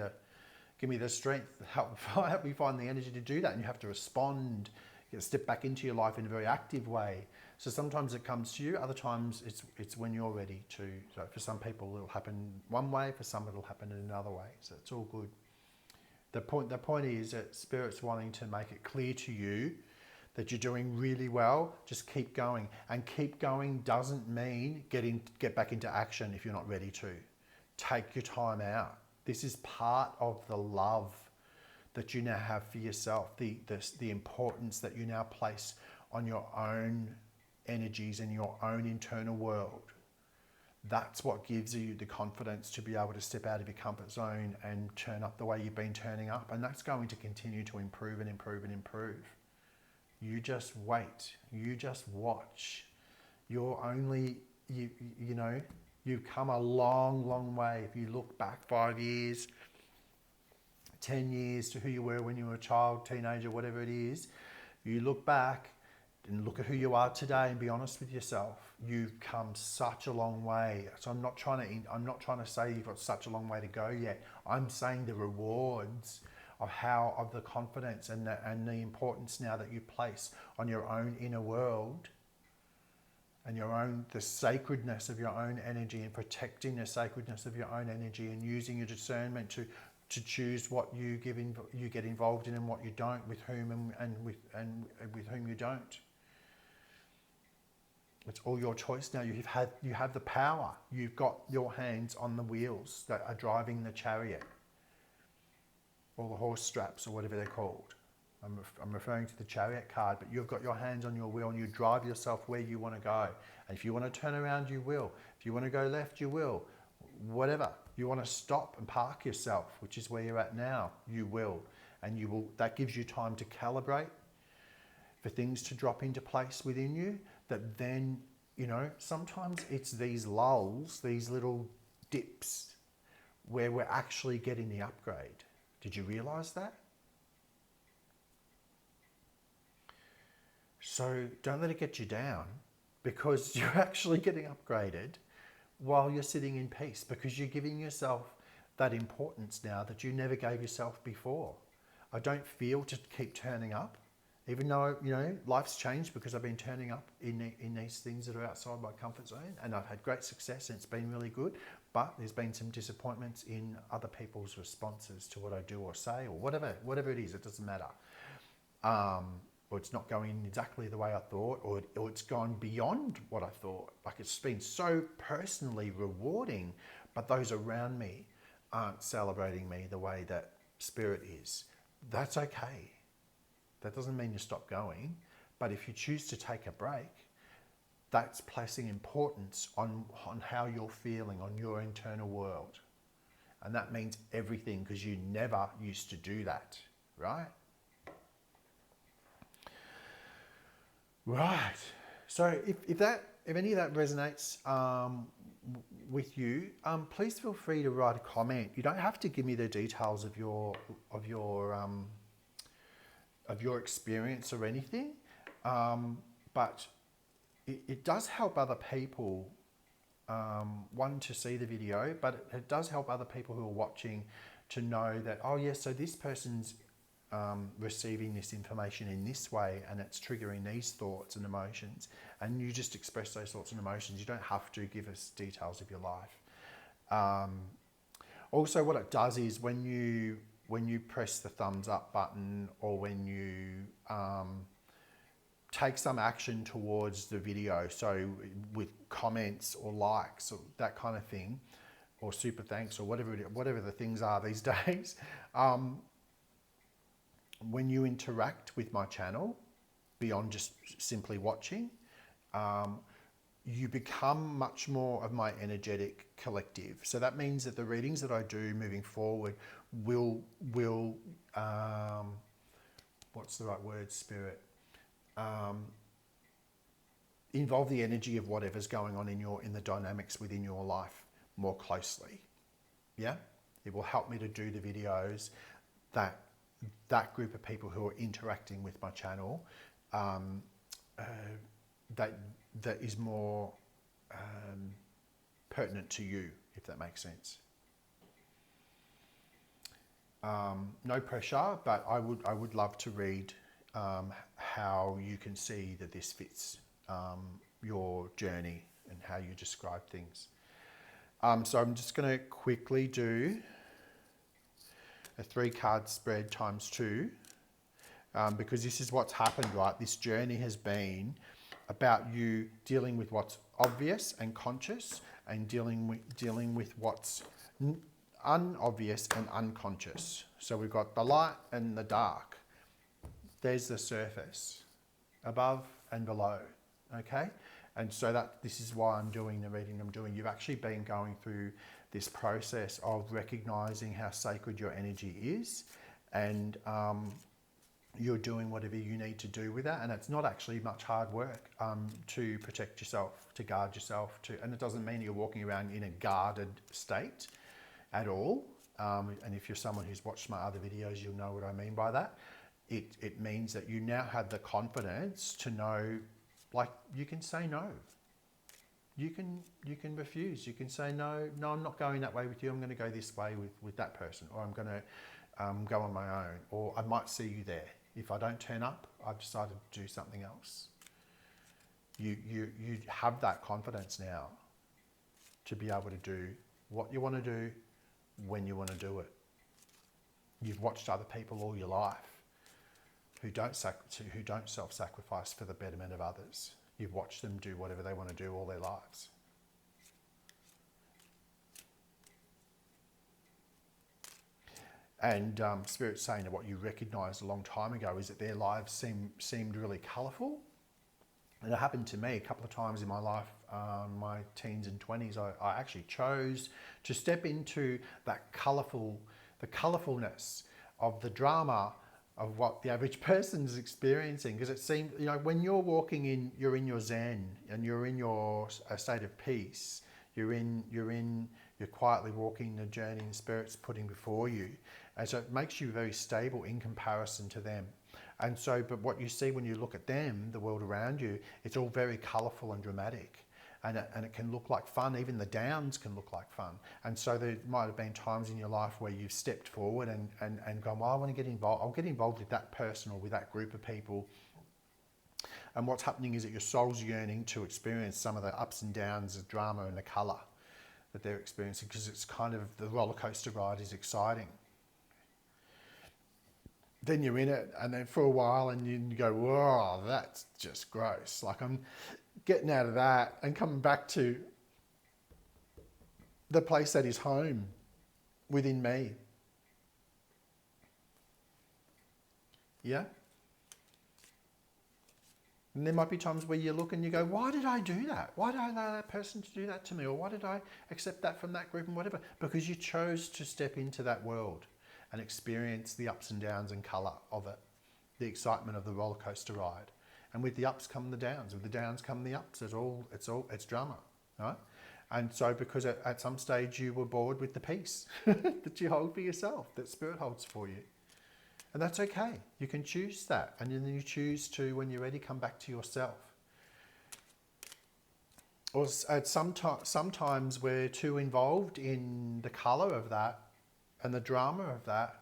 the strength, help me find the energy to do that. And you have to respond, step back into your life in a very active way. So sometimes it comes to you, other times it's when you're ready to. So for some people it'll happen one way, for some it'll happen in another way. So it's all good. The point is that Spirit's wanting to make it clear to you that you're doing really well. Just keep going. And keep going doesn't mean get back into action if you're not ready to. Take your time out. This is part of the love that you now have for yourself, the importance that you now place on your own energies and your own internal world. That's what gives you the confidence to be able to step out of your comfort zone and turn up the way you've been turning up. And that's going to continue to improve and improve and improve. You just wait. You just watch. You're only, you know, you've come a long, long way. If you look back 5 years, 10 years to who you were when you were a child, teenager, whatever it is, you look back and look at who you are today and be honest with yourself. You've come such a long way. So I'm not trying to say you've got such a long way to go yet. I'm saying the rewards of the confidence and the importance now that you place on your own inner world and the sacredness of your own energy, and protecting the sacredness of your own energy, and using your discernment to choose what you get involved in and what you don't, with whom and with whom you don't. It's all your choice now. You have the power. You've got your hands on the wheels that are driving the chariot, or the horse straps, or whatever they're called. I'm referring to the chariot card, but you've got your hands on your wheel and you drive yourself where you want to go. And if you want to turn around, you will. If you want to go left, you will. Whatever. You want to stop and park yourself, which is where you're at now, you will. And you will. That gives you time to calibrate, for things to drop into place within you, that then, you know, sometimes it's these lulls, these little dips, where we're actually getting the upgrade. Did you realize that? So don't let it get you down, because you're actually getting upgraded while you're sitting in peace, because you're giving yourself that importance now that you never gave yourself before. I don't feel to keep turning up, even though, you know, life's changed because I've been turning up in these things that are outside my comfort zone, and I've had great success and it's been really good. But there's been some disappointments in other people's responses to what I do or say, or whatever it is. It doesn't matter. Or it's not going exactly the way I thought, or it's gone beyond what I thought. Like, it's been so personally rewarding, but those around me aren't celebrating me the way that Spirit is. That's okay. That doesn't mean you stop going, but if you choose to take a break, that's placing importance on how you're feeling, on your internal world. And that means everything, because you never used to do that, right? Right. So if any of that resonates with you, please feel free to write a comment. You don't have to give me the details of your experience or anything, but it does help other people one, to see the video, but it does help other people who are watching to know that, oh yes, so this person's receiving this information in this way, and it's triggering these thoughts and emotions, and you just express those thoughts and emotions. You don't have to give us details of your life. Also, what it does is when you press the thumbs up button, or when you take some action towards the video, so with comments or likes or that kind of thing, or super thanks, or whatever the things are these days, when you interact with my channel beyond just simply watching, you become much more of my energetic collective. So that means that the readings that I do moving forward will what's the right word, Spirit? Involve the energy of whatever's going on in the dynamics within your life more closely. Yeah, it will help me to do the videos that group of people who are interacting with my channel, that is more pertinent to you, if that makes sense. No pressure, but I would love to read how you can see that this fits your journey and how you describe things. So I'm just going to quickly do a 3-card spread times 2, because this is what's happened, right? This journey has been about you dealing with what's obvious and conscious, and dealing with what's unobvious and unconscious. So we've got the light and the dark. There's the surface, above and below, okay? And so this is why I'm doing the reading I'm doing. You've actually been going through this process of recognizing how sacred your energy is, and you're doing whatever you need to do with that. And it's not actually much hard work to protect yourself, to guard yourself, and it doesn't mean you're walking around in a guarded state at all. And if you're someone who's watched my other videos, you'll know what I mean by that. It means that you now have the confidence to know, like, you can say no. You can refuse. You can say no, I'm not going that way with you. I'm going to go this way with that person, or I'm going to go on my own, or I might see you there. If I don't turn up, I've decided to do something else. You have that confidence now to be able to do what you want to do when you want to do it. You've watched other people all your life who don't self-sacrifice for the betterment of others. You've watched them do whatever they want to do all their lives. And Spirit's saying that what you recognised a long time ago is that their lives seemed really colourful. And it happened to me a couple of times in my life, my teens and 20s. I actually chose to step into that the colourfulness of the drama of what the average person is experiencing. Because it seemed, when you're walking in, you're in your Zen, and you're in your state of peace. You're quietly walking the journey and Spirit's putting before you. And so it makes you very stable in comparison to them. And so, but what you see when you look at them, the world around you, it's all very colourful and dramatic. And it can look like fun. Even the downs can look like fun. And so there might have been times in your life where you've stepped forward and gone, well, I want to get involved. I'll get involved with that person or with that group of people. And what's happening is that your soul's yearning to experience some of the ups and downs, the drama and the colour that they're experiencing, because it's kind of, the roller coaster ride is exciting. Then you're in it, and then for a while, and you go, whoa, that's just gross. Like, I'm getting out of that and coming back to the place that is home within me. Yeah? And there might be times where you look and you go, why did I do that? Why did I allow that person to do that to me? Or why did I accept that from that group and whatever? Because you chose to step into that world and experience the ups and downs and colour of it, the excitement of the roller coaster ride. And with the ups come the downs, with the downs come the ups. It's drama, right? And so because at some stage you were bored with the peace that you hold for yourself, that Spirit holds for you. And that's okay. You can choose that. And then you choose to, when you're ready, come back to yourself. Or sometimes we're too involved in the color of that and the drama of that,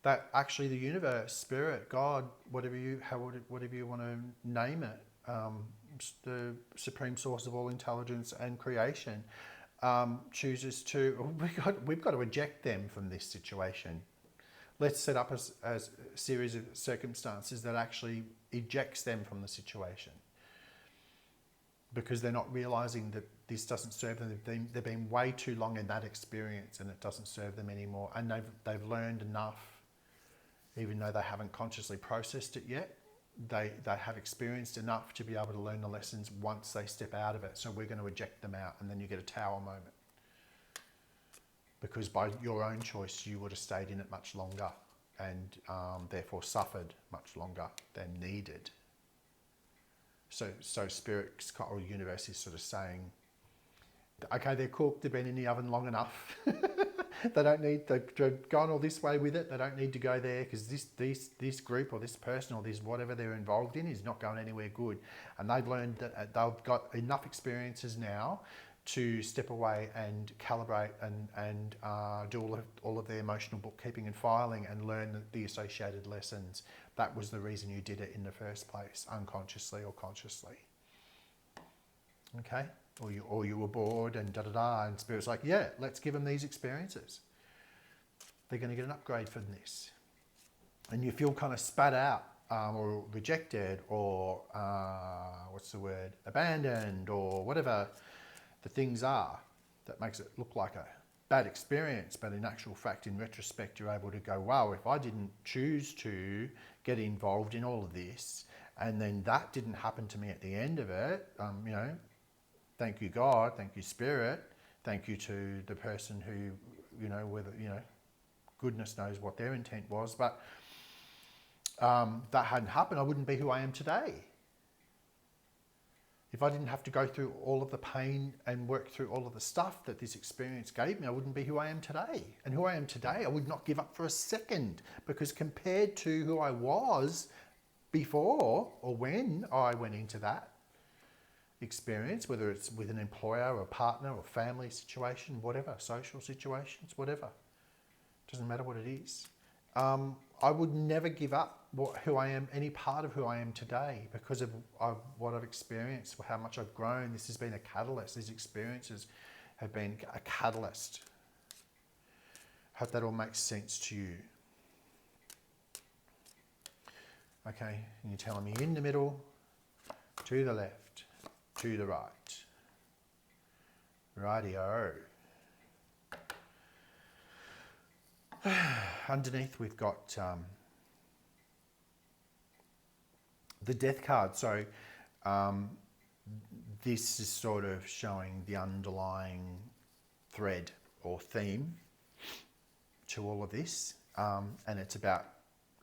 that actually the universe, spirit, God, whatever you want to name it, the supreme source of all intelligence and creation, chooses to, we've got to eject them from this situation. Let's set up a series of circumstances that actually ejects them from the situation, because they're not realizing that this doesn't serve them. They've been way too long in that experience and it doesn't serve them anymore. And they've learned enough, even though they haven't consciously processed it yet. They have experienced enough to be able to learn the lessons once they step out of it. So we're going to eject them out, and then you get a tower moment. Because by your own choice, you would have stayed in it much longer and therefore suffered much longer than needed. So spirit or universe is sort of saying, okay, they're cooked, they've been in the oven long enough. They don't need, they've gone all this way with it. They don't need to go there, because this group or this person or this whatever they're involved in is not going anywhere good. And they've learned that they've got enough experiences now to step away and calibrate and do all of their emotional bookkeeping and filing and learn the associated lessons. That was the reason you did it in the first place, unconsciously or consciously. Okay? Or you were bored and da-da-da, and Spirit's like, yeah, let's give them these experiences. They're going to get an upgrade from this. And you feel kind of spat out or rejected or, abandoned, or whatever the things are that makes it look like a bad experience. But in actual fact, in retrospect, you're able to go, wow, if I didn't choose to get involved in all of this, and then that didn't happen to me at the end of it, thank you, God, thank you, Spirit, thank you to the person who, goodness knows what their intent was, but that hadn't happened, I wouldn't be who I am today. If I didn't have to go through all of the pain and work through all of the stuff that this experience gave me, I wouldn't be who I am today. And who I am today, I would not give up for a second, because compared to who I was before or when I went into that experience, whether it's with an employer or a partner or family situation, whatever, social situations, whatever, doesn't matter what it is. I would never give up who I am, any part of who I am today, because of what I've experienced, how much I've grown. This has been a catalyst. These experiences have been a catalyst. Hope that all makes sense to you. Okay, and you're telling me in the middle, to the left, to the right. Rightio. Underneath we've got the death card. So this is sort of showing the underlying thread or theme to all of this, and it's about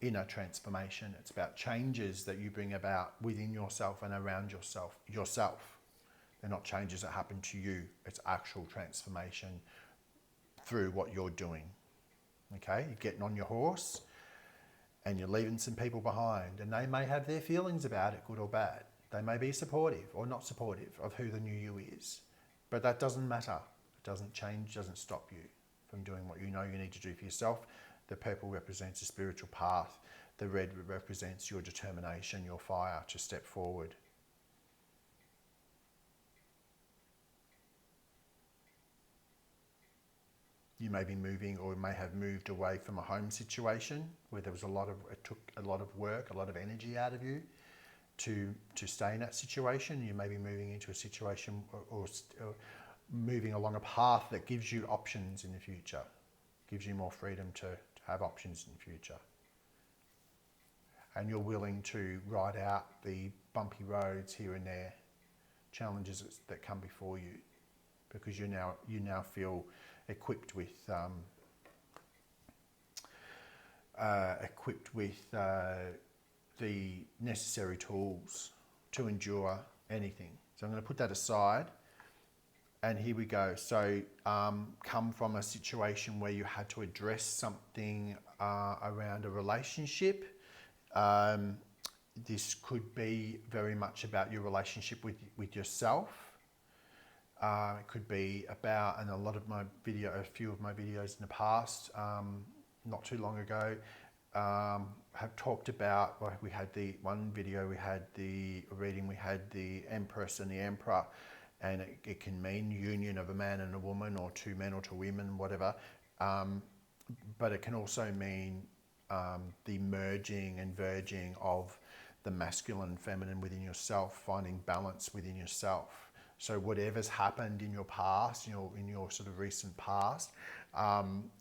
inner transformation. It's about changes that you bring about within yourself and around yourself. They're not changes that happen to you. It's actual transformation through what you're doing. Okay, you're getting on your horse and you're leaving some people behind, and they may have their feelings about it, good or bad. They may be supportive or not supportive of who the new you is, but that doesn't matter. It doesn't change, doesn't stop you from doing what you know you need to do for yourself. The purple represents a spiritual path. The red represents your determination, your fire to step forward. You may be moving, or may have moved away from a home situation where there was it took a lot of work, a lot of energy out of you to stay in that situation. You may be moving into a situation or moving along a path that gives you options in the future, gives you more freedom to have options in the future. And you're willing to ride out the bumpy roads here and there, challenges that come before you, because you now feel equipped with the necessary tools to endure anything. So I'm going to put that aside, and here we go. So come from a situation where you had to address something around a relationship. This could be very much about your relationship with yourself. It could be about, and a few of my videos in the past, not too long ago, have talked about, well, we had the one video, we had the reading, we had the Empress and the Emperor, and it can mean union of a man and a woman, or two men or two women, whatever. But it can also mean the merging and verging of the masculine and feminine within yourself, finding balance within yourself. So whatever's happened in your past, in your sort of recent past,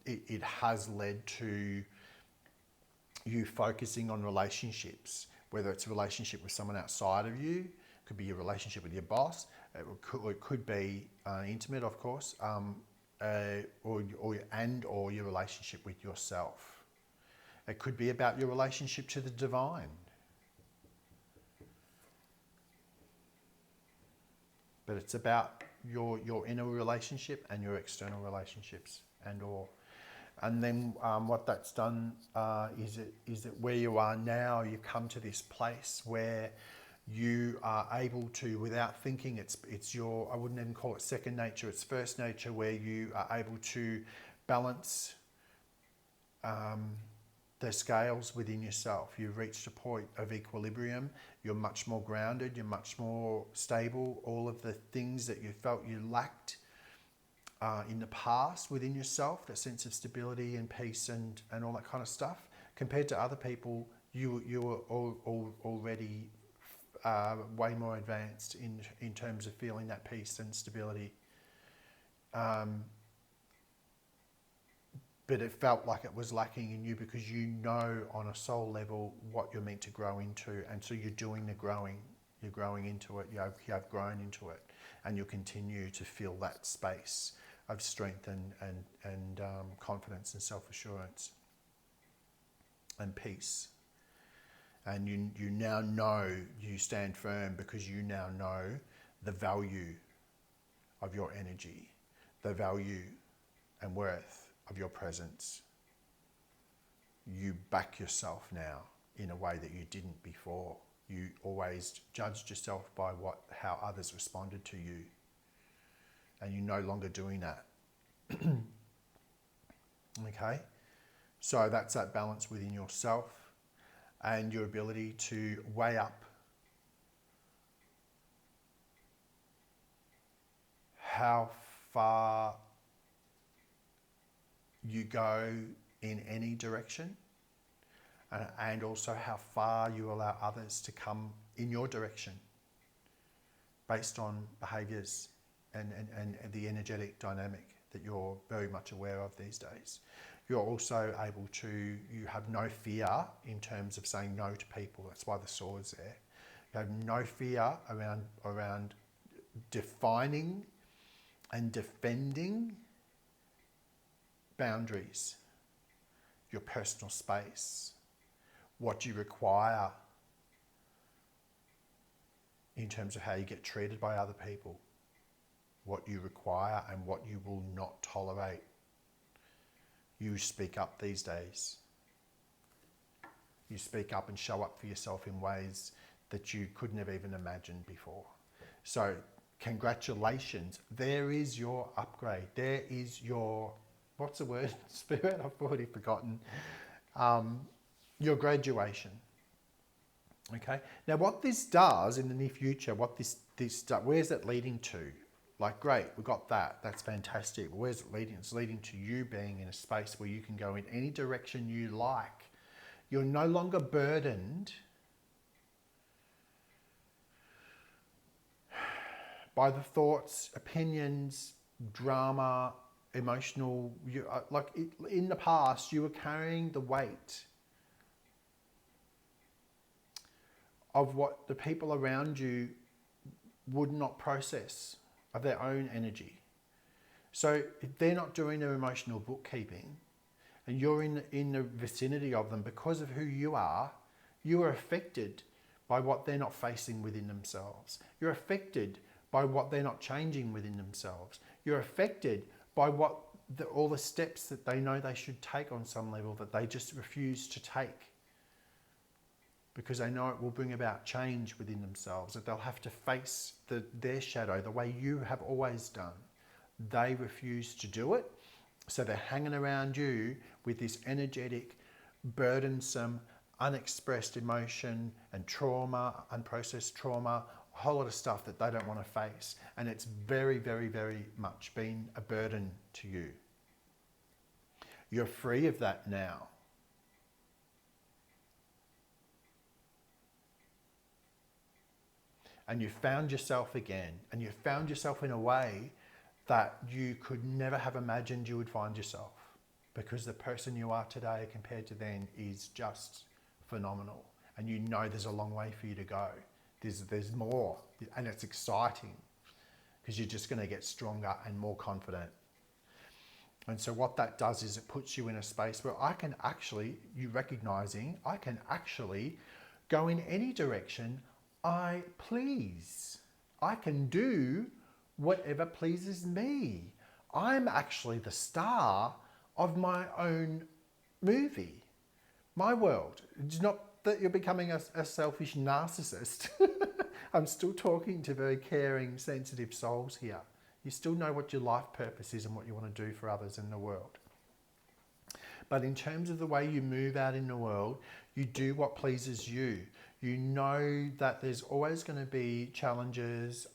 it has led to you focusing on relationships, whether it's a relationship with someone outside of you, it could be your relationship with your boss, it could be intimate, of course, or your relationship with yourself. It could be about your relationship to the divine. But it's about your inner relationship and your external relationships, and then what that's done is that where you are now, you've come to this place where you are able to, without thinking, it's your, I wouldn't even call it second nature, it's first nature, where you are able to balance the scales within yourself. You've reached a point of equilibrium. You're much more grounded. You're much more stable. All of the things that you felt you lacked in the past within yourself, that sense of stability and peace and all that kind of stuff, compared to other people, you were already way more advanced in terms of feeling that peace and stability. But it felt like it was lacking in you because you know on a soul level what you're meant to grow into, and so you're doing the growing. You're growing into it. You have grown into it, and you'll continue to feel that space of strength and confidence and self-assurance and peace. And you now know, you stand firm because you now know the value of your energy, the value and worth of your presence. You back yourself now in a way that you didn't before. You always judged yourself by how others responded to you, and you're no longer doing that. Okay, so that's that balance within yourself and your ability to weigh up how far you go in any direction, and also how far you allow others to come in your direction based on behaviours and the energetic dynamic that you're very much aware of these days. You're also able to, you have no fear in terms of saying no to people. That's why the sword's there. You have no fear around defining and defending boundaries, your personal space, what you require in terms of how you get treated by other people, what you require and what you will not tolerate. You speak up these days. You speak up and show up for yourself in ways that you couldn't have even imagined before. So congratulations, there is your upgrade. There is your, what's the word, Spirit? I've already forgotten. Your graduation. Okay. Now what this does in the near future, where's it leading to? Like, great, we got that. That's fantastic. Where's it leading? It's leading to you being in a space where you can go in any direction you like. You're no longer burdened by the thoughts, opinions, drama, emotional. In the past, you were carrying the weight of what the people around you would not process, of their own energy. So if they're not doing their emotional bookkeeping and you're in the vicinity of them, because of who you are affected by what they're not facing within themselves. You're affected by what they're not changing within themselves. You're affected by all the steps that they know they should take on some level that they just refuse to take. because they know it will bring about change within themselves, that they'll have to face their shadow the way you have always done. They refuse to do it, so they're hanging around you with this energetic, burdensome, unexpressed emotion and trauma, unprocessed trauma, a whole lot of stuff that they don't want to face. And it's very, very, very much been a burden to you. You're free of that now. And you found yourself again, and you found yourself in a way that you could never have imagined you would find yourself, because the person you are today compared to then is just phenomenal. And you know there's a long way for you to go. There's more, and it's exciting because you're just going to get stronger and more confident. And so what that does is it puts you in a space where I can actually go in any direction I please. I can do whatever pleases me. I'm actually the star of my own movie, my world. It's not that you're becoming a selfish narcissist. I'm still talking to very caring, sensitive souls here. You still know what your life purpose is and what you want to do for others in the world. But in terms of the way you move out in the world, you do what pleases you. You know that there's always going to be challenges,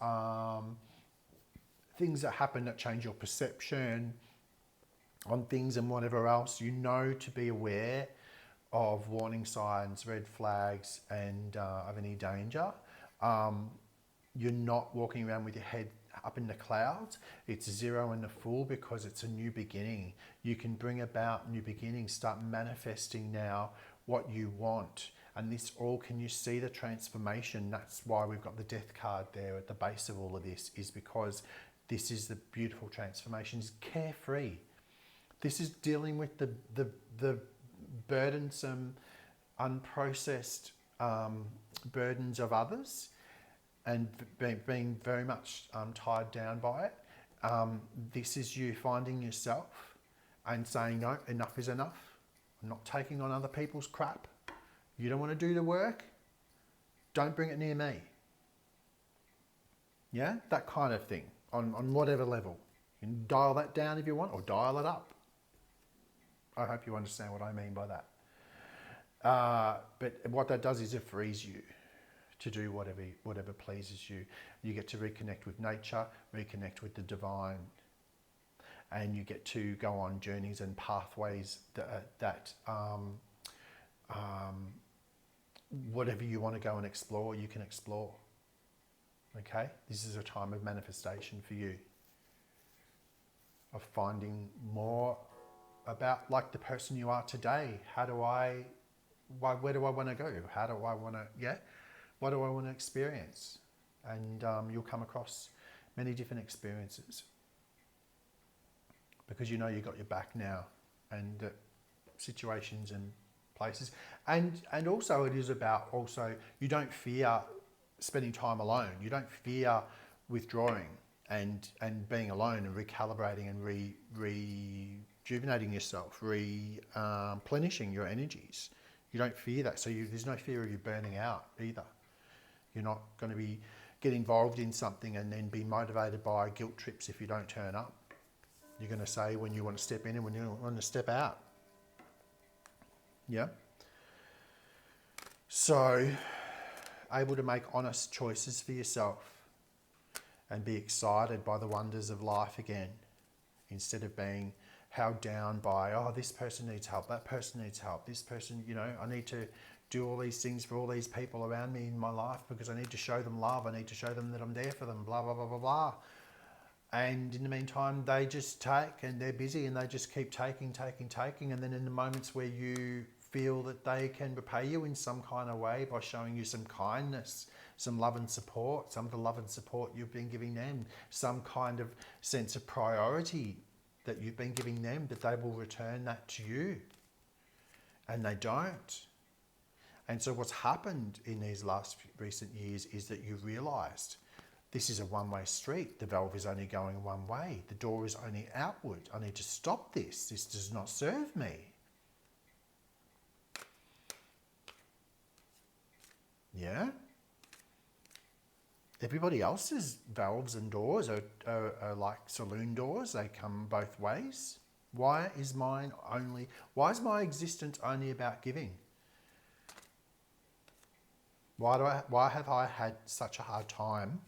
things that happen that change your perception on things and whatever else. You know to be aware of warning signs, red flags, and of any danger. You're not walking around with your head up in the clouds. It's zero and the full, because it's a new beginning. You can bring about new beginnings, start manifesting now what you want. And this all, can you see the transformation? That's why we've got the death card there at the base of all of this, is because this is the beautiful transformation. It's carefree. This is dealing with the burdensome, unprocessed burdens of others, and being very much tied down by it. This is you finding yourself and saying, no, enough is enough. I'm not taking on other people's crap. You don't want to do the work? Don't bring it near me. Yeah, that kind of thing, on whatever level. You can dial that down if you want, or dial it up. I hope you understand what I mean by that. But what that does is it frees you to do whatever pleases you. You get to reconnect with nature, reconnect with the divine, and you get to go on journeys and pathways that whatever you want to go and explore, you can explore. Okay? This is a time of manifestation for you, of finding more about, like, the person you are today. Where do I want to go? How do I want to, what do I want to experience? And you'll come across many different experiences, because you know you got your back now, and situations and places. And also it is about, also, you don't fear spending time alone. You don't fear withdrawing and being alone and recalibrating and rejuvenating yourself, replenishing your energies. You don't fear that. So there's no fear of you burning out either. You're not going to be get involved in something and then be motivated by guilt trips if you don't turn up. You're going to say when you want to step in and when you want to step out. Yeah. So, able to make honest choices for yourself and be excited by the wonders of life again, instead of being held down by, oh, this person needs help, that person needs help, this person, I need to do all these things for all these people around me in my life because I need to show them love, I need to show them that I'm there for them, blah, blah, blah, blah, blah. And in the meantime, they just take, and they're busy, and they just keep taking. And then in the moments where you feel that they can repay you in some kind of way by showing you some kindness, some love and support, some of the love and support you've been giving them, some kind of sense of priority that you've been giving them, that they will return that to you. And they don't. And so what's happened in these recent years is that you've realised this is a one-way street. The valve is only going one way. The door is only outward. I need to stop this. This does not serve me. Yeah? Everybody else's valves and doors are like saloon doors. They come both ways. Why is my existence only about giving? Why have I had such a hard time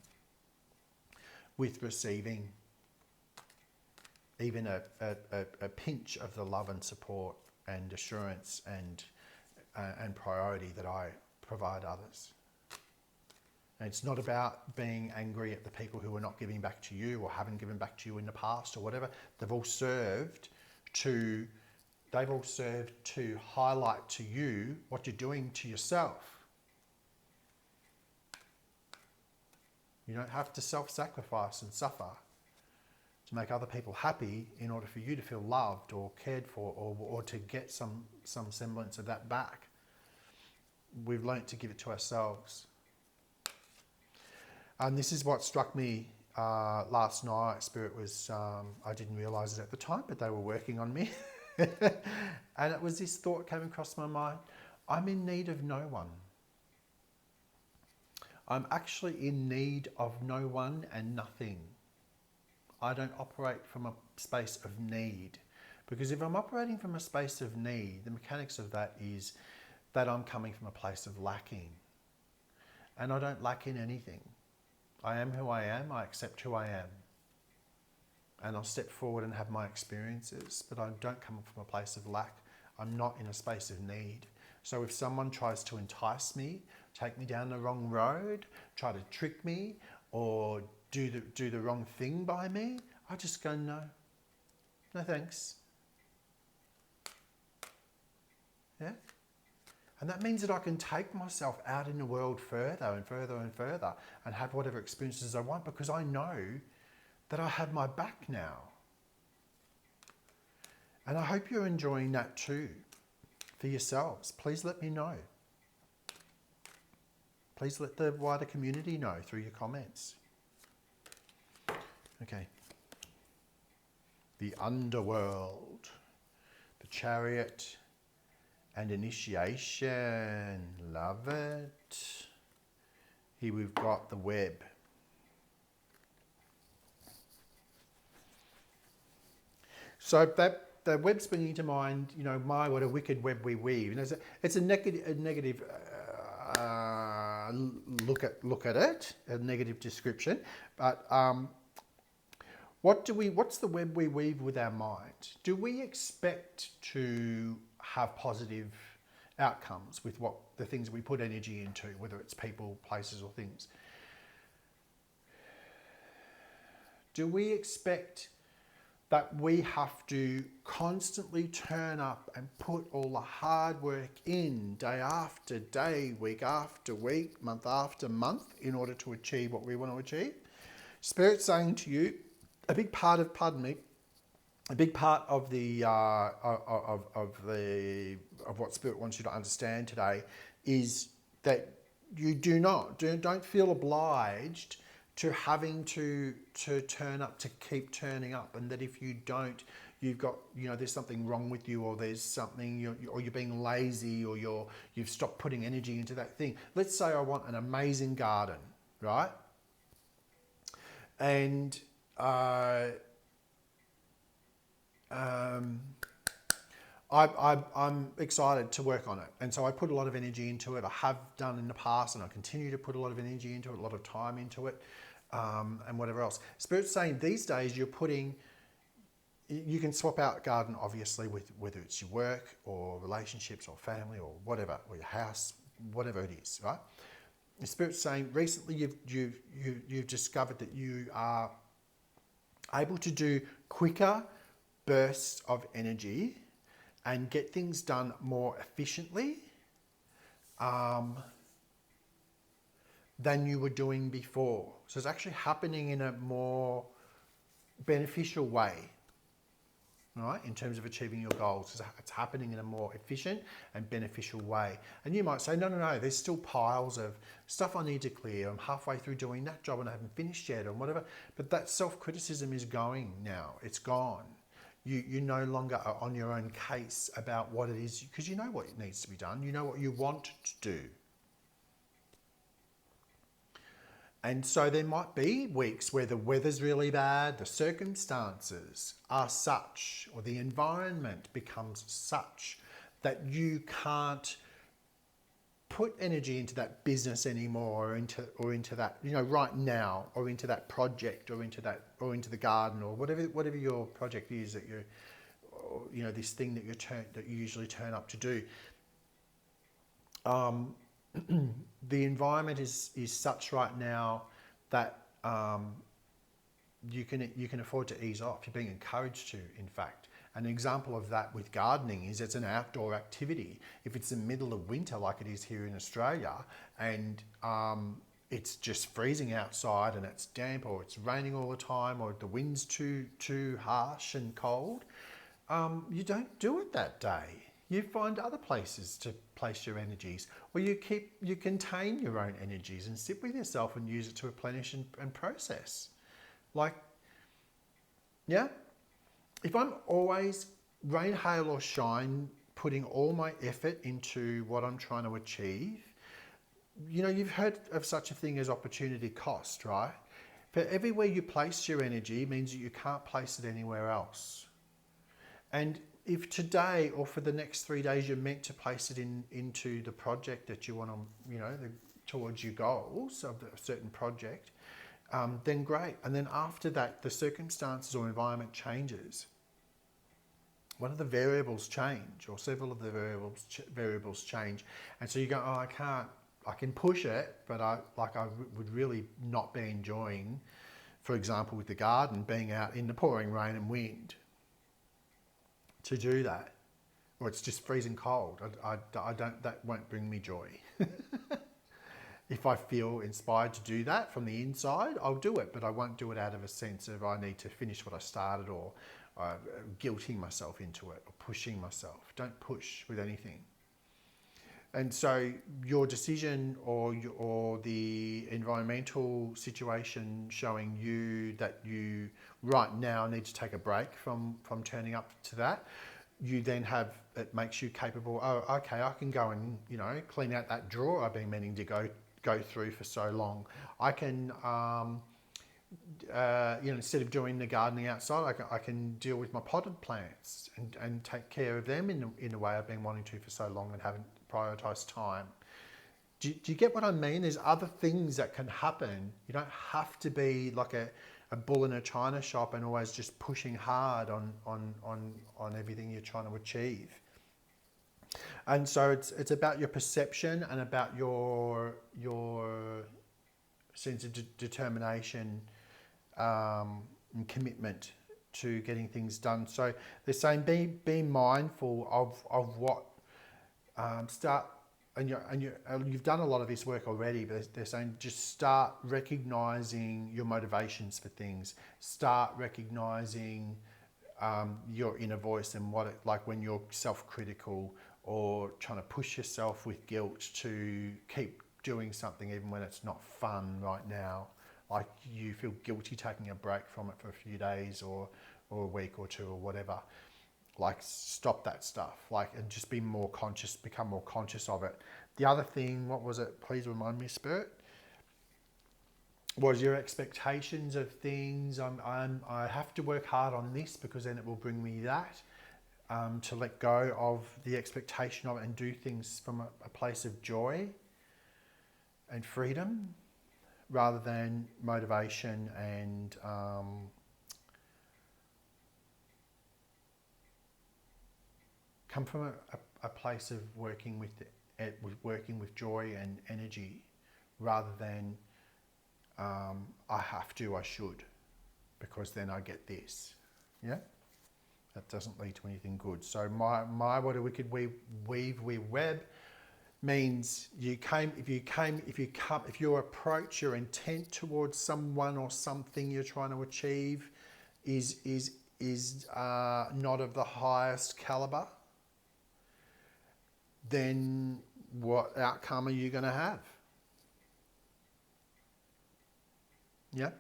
with receiving even a pinch of the love and support and assurance and priority that I provide others? And it's not about being angry at the people who are not giving back to you or haven't given back to you in the past or whatever. They've all served to highlight to you what you're doing to yourself. You don't have to self-sacrifice and suffer to make other people happy in order for you to feel loved or cared for or to get some semblance of that back. We've learnt to give it to ourselves. And this is what struck me last night. Spirit was, I didn't realise it at the time, but they were working on me. And it was this thought came across my mind. I'm in need of no one. I'm actually in need of no one and nothing. I don't operate from a space of need. Because if I'm operating from a space of need, the mechanics of that is that I'm coming from a place of lacking. And I don't lack in anything. I am who I am, I accept who I am. And I'll step forward and have my experiences, but I don't come from a place of lack. I'm not in a space of need. So if someone tries to entice me, take me down the wrong road, try to trick me, or do the wrong thing by me, I just go, no thanks. Yeah? And that means that I can take myself out in the world further and further and further and have whatever experiences I want because I know that I have my back now. And I hope you're enjoying that too for yourselves. Please let me know. Please let the wider community know through your comments. Okay. The underworld, the chariot, and initiation. Love it. Here we've got the web. So that web's bringing to mind, my, what a wicked web we weave. It's a negative look at it, a negative description. But what's the web we weave with our mind? Do we expect to have positive outcomes with the things we put energy into, whether it's people, places, or things? Do we expect that we have to constantly turn up and put all the hard work in day after day, week after week, month after month in order to achieve what we want to achieve? Spirit's saying to you, a big part of the of what Spirit wants you to understand today is that you don't feel obliged to having to turn up, to keep turning up, and that if you don't, you've got, there's something wrong with you, or there's something, or you're being lazy, or you've stopped putting energy into that thing. Let's say I want an amazing garden, right? And I'm excited to work on it, and so I put a lot of energy into it. I have done in the past, and I continue to put a lot of energy into it, a lot of time into it, and whatever else. Spirit's saying these days you can swap out garden, obviously, with whether it's your work or relationships or family or whatever, or your house, whatever it is, right? The Spirit's saying recently you've discovered that you are able to do quicker bursts of energy and get things done more efficiently than you were doing before. So it's actually happening in a more beneficial way, right, in terms of achieving your goals. It's happening in a more efficient and beneficial way. And you might say, no, there's still piles of stuff I need to clear. I'm halfway through doing that job and I haven't finished yet, or whatever. But that self-criticism is going now. It's gone. You no longer are on your own case about what it is, because you know what needs to be done. You know what you want to do. And so there might be weeks where the weather's really bad, the circumstances are such, or the environment becomes such that you can't put energy into that business anymore, or into that, right now, or into that project, or into the garden, or whatever your project is that you're, this thing that you usually turn up to do. The environment is such right now that you can afford to ease off. You're being encouraged to, in fact. An example of that with gardening is it's an outdoor activity. If it's the middle of winter like it is here in Australia, and it's just freezing outside and it's damp, or it's raining all the time, or the wind's too harsh and cold, you don't do it that day. You find other places to place your energies, or you contain your own energies and sit with yourself and use it to replenish and process. If I'm always, rain, hail or shine, putting all my effort into what I'm trying to achieve, you've heard of such a thing as opportunity cost, right? But everywhere you place your energy means that you can't place it anywhere else. And if today or for the next 3 days you're meant to place it into the project that you want to, towards your goals of a certain project, then great. And then after that, the circumstances or environment changes. One of the variables change, or several of the variables change. And so you go, oh, I can push it, but I would really not be enjoying, for example, with the garden, being out in the pouring rain and wind to do that, or it's just freezing cold. That won't bring me joy. If I feel inspired to do that from the inside, I'll do it, but I won't do it out of a sense of I need to finish what I started, or guilting myself into it, or pushing myself. Don't push with anything. And so your decision or the environmental situation showing you that you right now need to take a break from turning up to that, you then it makes you capable, oh, okay, I can go and, clean out that drawer I've been meaning to go through for so long. I can, instead of doing the gardening outside, I can deal with my potted plants and take care of them in a way I've been wanting to for so long and haven't prioritised time. Do you get what I mean? There's other things that can happen. You don't have to be like a bull in a china shop and always just pushing hard on everything you're trying to achieve. And so it's about your perception and about your sense of determination and commitment to getting things done. So they're saying be mindful of what you've done a lot of this work already, but they're saying just start recognizing your motivations for things. Start recognizing your inner voice and what it like when you're self-critical or trying to push yourself with guilt to keep doing something even when it's not fun right now. Like you feel guilty taking a break from it for a few days or a week or two or whatever. Like stop that stuff, and just be more conscious, become more conscious of it. The other thing, what was it? Please remind me, Spirit. Was your expectations of things? I have to work hard on this because then it will bring me that. To let go of the expectation of it and do things from a place of joy and freedom, rather than motivation and come from a place of working with joy and energy, rather than I have to, I should, because then I get this. Yeah, that doesn't lead to anything good. So my what a wicked weave we web means if your approach, your intent towards someone or something you're trying to achieve is not of the highest caliber, then what outcome are you going to have? Yeah.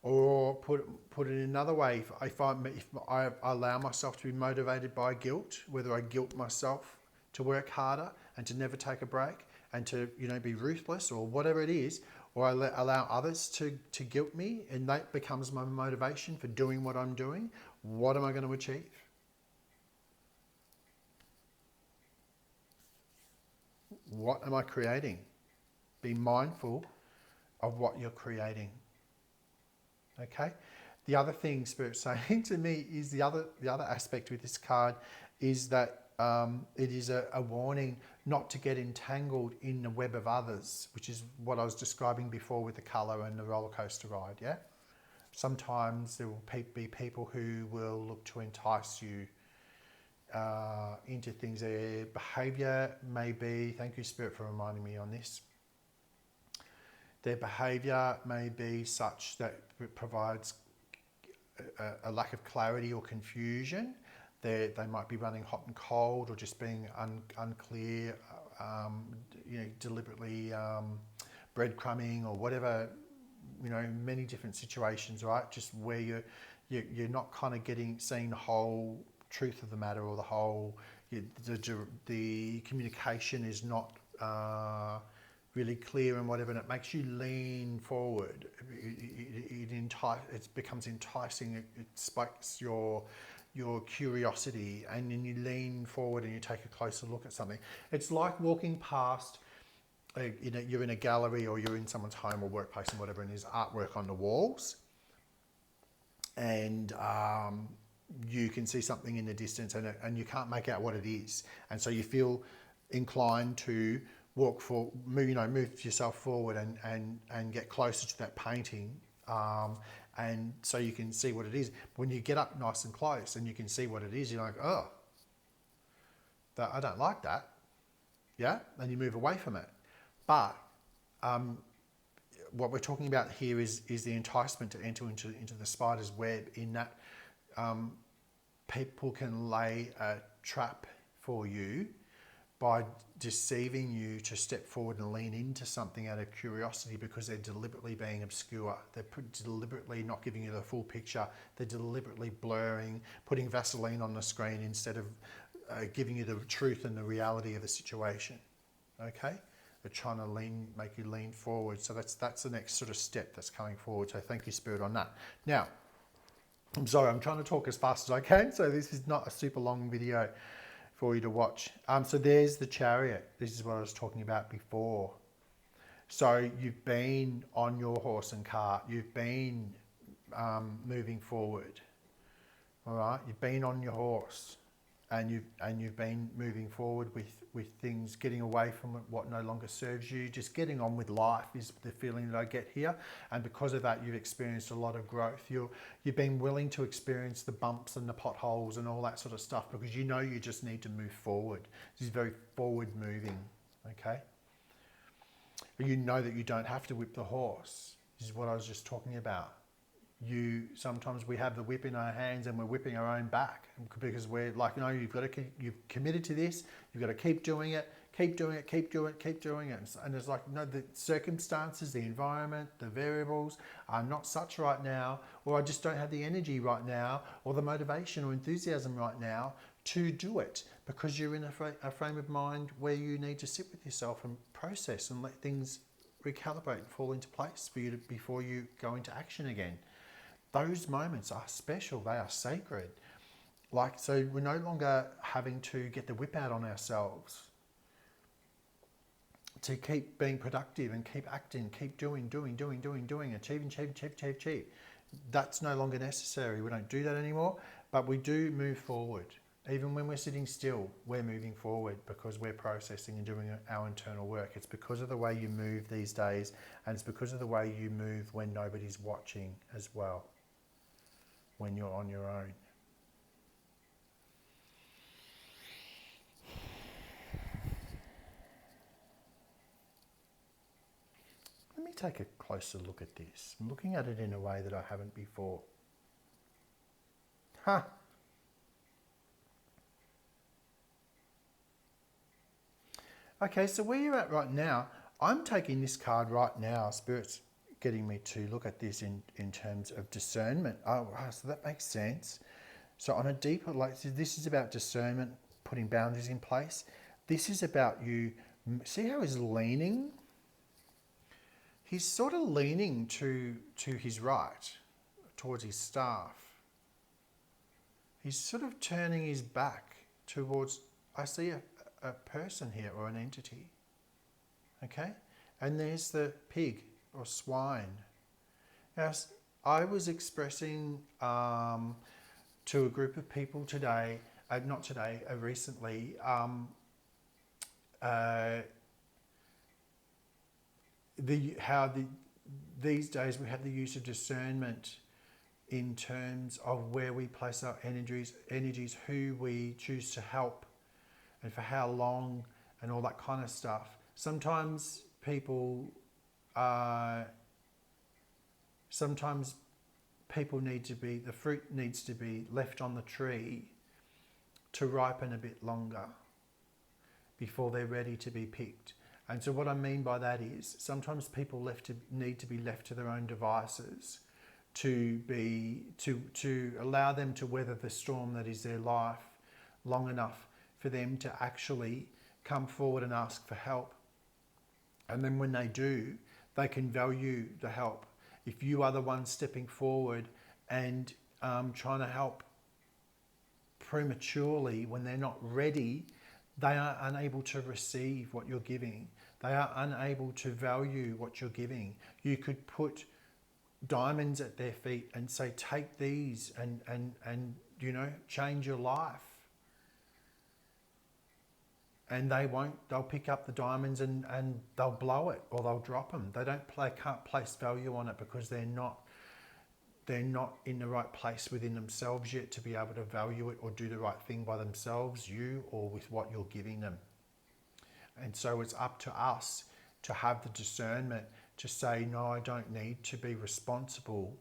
Or put it in another way, if I allow myself to be motivated by guilt, whether I guilt myself to work harder and to never take a break and to be ruthless or whatever it is, or allow others to guilt me, and that becomes my motivation for doing what I'm doing, what am I going to achieve? What am I creating? Be mindful of what you're creating. Okay? The other thing Spirit's saying to me is the other aspect with this card is that it is a warning not to get entangled in the web of others, which is what I was describing before with the colour and the roller coaster ride, yeah? Sometimes there will be people who will look to entice you into things. Their behaviour may be, thank you Spirit for reminding me on this, their behaviour may be such that it provides a lack of clarity or confusion. They might be running hot and cold, or just being unclear, deliberately breadcrumbing or whatever, many different situations, right? Just where you're not kind of seeing the whole truth of the matter, or the whole, the communication is not really clear and whatever, and it makes you lean forward. It becomes enticing. It spikes your curiosity, and then you lean forward and you take a closer look at something. It's like walking past, you're in a gallery or you're in someone's home or workplace and whatever, and there's artwork on the walls, and you can see something in the distance, and you can't make out what it is, and so you feel inclined to move yourself forward and get closer to that painting, and so you can see what it is. When you get up nice and close and you can see what it is, you're like, oh, I don't like that, yeah, and you move away from it. But what we're talking about here is the enticement to enter into the spider's web, in that people can lay a trap for you by deceiving you to step forward and lean into something out of curiosity, because they're deliberately being obscure. They're deliberately not giving you the full picture. They're deliberately blurring, putting Vaseline on the screen instead of giving you the truth and the reality of the situation. Okay? They're trying to make you lean forward. So that's the next sort of step that's coming forward. So thank you, Spirit, on that. Now, I'm sorry, I'm trying to talk as fast as I can, so this is not a super long video for you to watch. So there's the Chariot. This is what I was talking about before. So you've been on your horse and cart. You've been moving forward. All right. You've been on your horse, and you've been moving forward with things, getting away from what no longer serves you. Just getting on with life is the feeling that I get here. And because of that, you've experienced a lot of growth. You've been willing to experience the bumps and the potholes and all that sort of stuff, because you know you just need to move forward. This is very forward moving, okay? You know that you don't have to whip the horse. This is what I was just talking about. Sometimes we have the whip in our hands and we're whipping our own back, because we're like, no, you've committed to this, you've got to keep doing it, keep doing it, keep doing it, keep doing it. And it's like, no, the circumstances, the environment, the variables are not such right now, or I just don't have the energy right now, or the motivation or enthusiasm right now to do it, because you're in a frame of mind where you need to sit with yourself and process and let things recalibrate and fall into place for you before you go into action again. Those moments are special. They are sacred. So we're no longer having to get the whip out on ourselves to keep being productive and keep acting, keep doing, achieve. That's no longer necessary. We don't do that anymore, but we do move forward. Even when we're sitting still, we're moving forward, because we're processing and doing our internal work. It's because of the way you move these days, and it's because of the way you move when nobody's watching as well, when you're on your own. Let me take a closer look at this. I'm looking at it in a way that I haven't before. Okay, so where you're at right now, I'm taking this card right now. Spirit's getting me to look at this in terms of discernment. Oh, wow, so that makes sense. So on a deeper, so this is about discernment, putting boundaries in place. This is about you. See how he's leaning? he's sort of leaning to his right, towards his staff. He's sort of turning his back towards, I see a person here or an entity. Okay? And there's the pig or swine. Now, I was expressing to a group of people today, recently, these days we have the use of discernment in terms of where we place our energies, who we choose to help, and for how long, and all that kind of stuff. Sometimes people need to be, the fruit needs to be left on the tree to ripen a bit longer before they're ready to be picked. And so what I mean by that is sometimes people need to be left to their own devices to allow them to weather the storm that is their life long enough for them to actually come forward and ask for help. And then when they do, they can value the help. If you are the one stepping forward and trying to help prematurely when they're not ready, they are unable to receive what you're giving. They are unable to value what you're giving. You could put diamonds at their feet and say, take these and change your life. And they won't. They'll pick up the diamonds and they'll blow it, or they'll drop them. They can't place value on it because they're not in the right place within themselves yet to be able to value it or do the right thing by themselves, you, or with what you're giving them. And so it's up to us to have the discernment to say, no, I don't need to be responsible.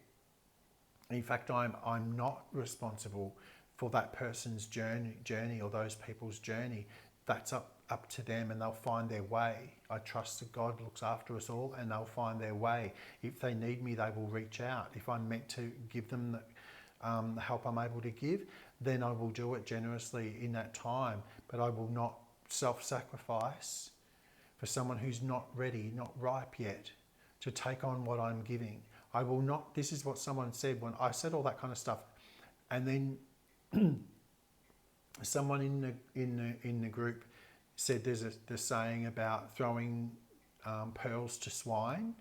In fact, I'm not responsible for that person's journey or those people's journey. That's up to them, and they'll find their way. I trust that God looks after us all, and they'll find their way. If they need me, they will reach out. If I'm meant to give them the help I'm able to give, then I will do it generously in that time. But I will not self-sacrifice for someone who's not ready, not ripe yet, to take on what I'm giving. I will not. This is what someone said when I said all that kind of stuff, and then someone in the group said there's the saying about throwing pearls to swine.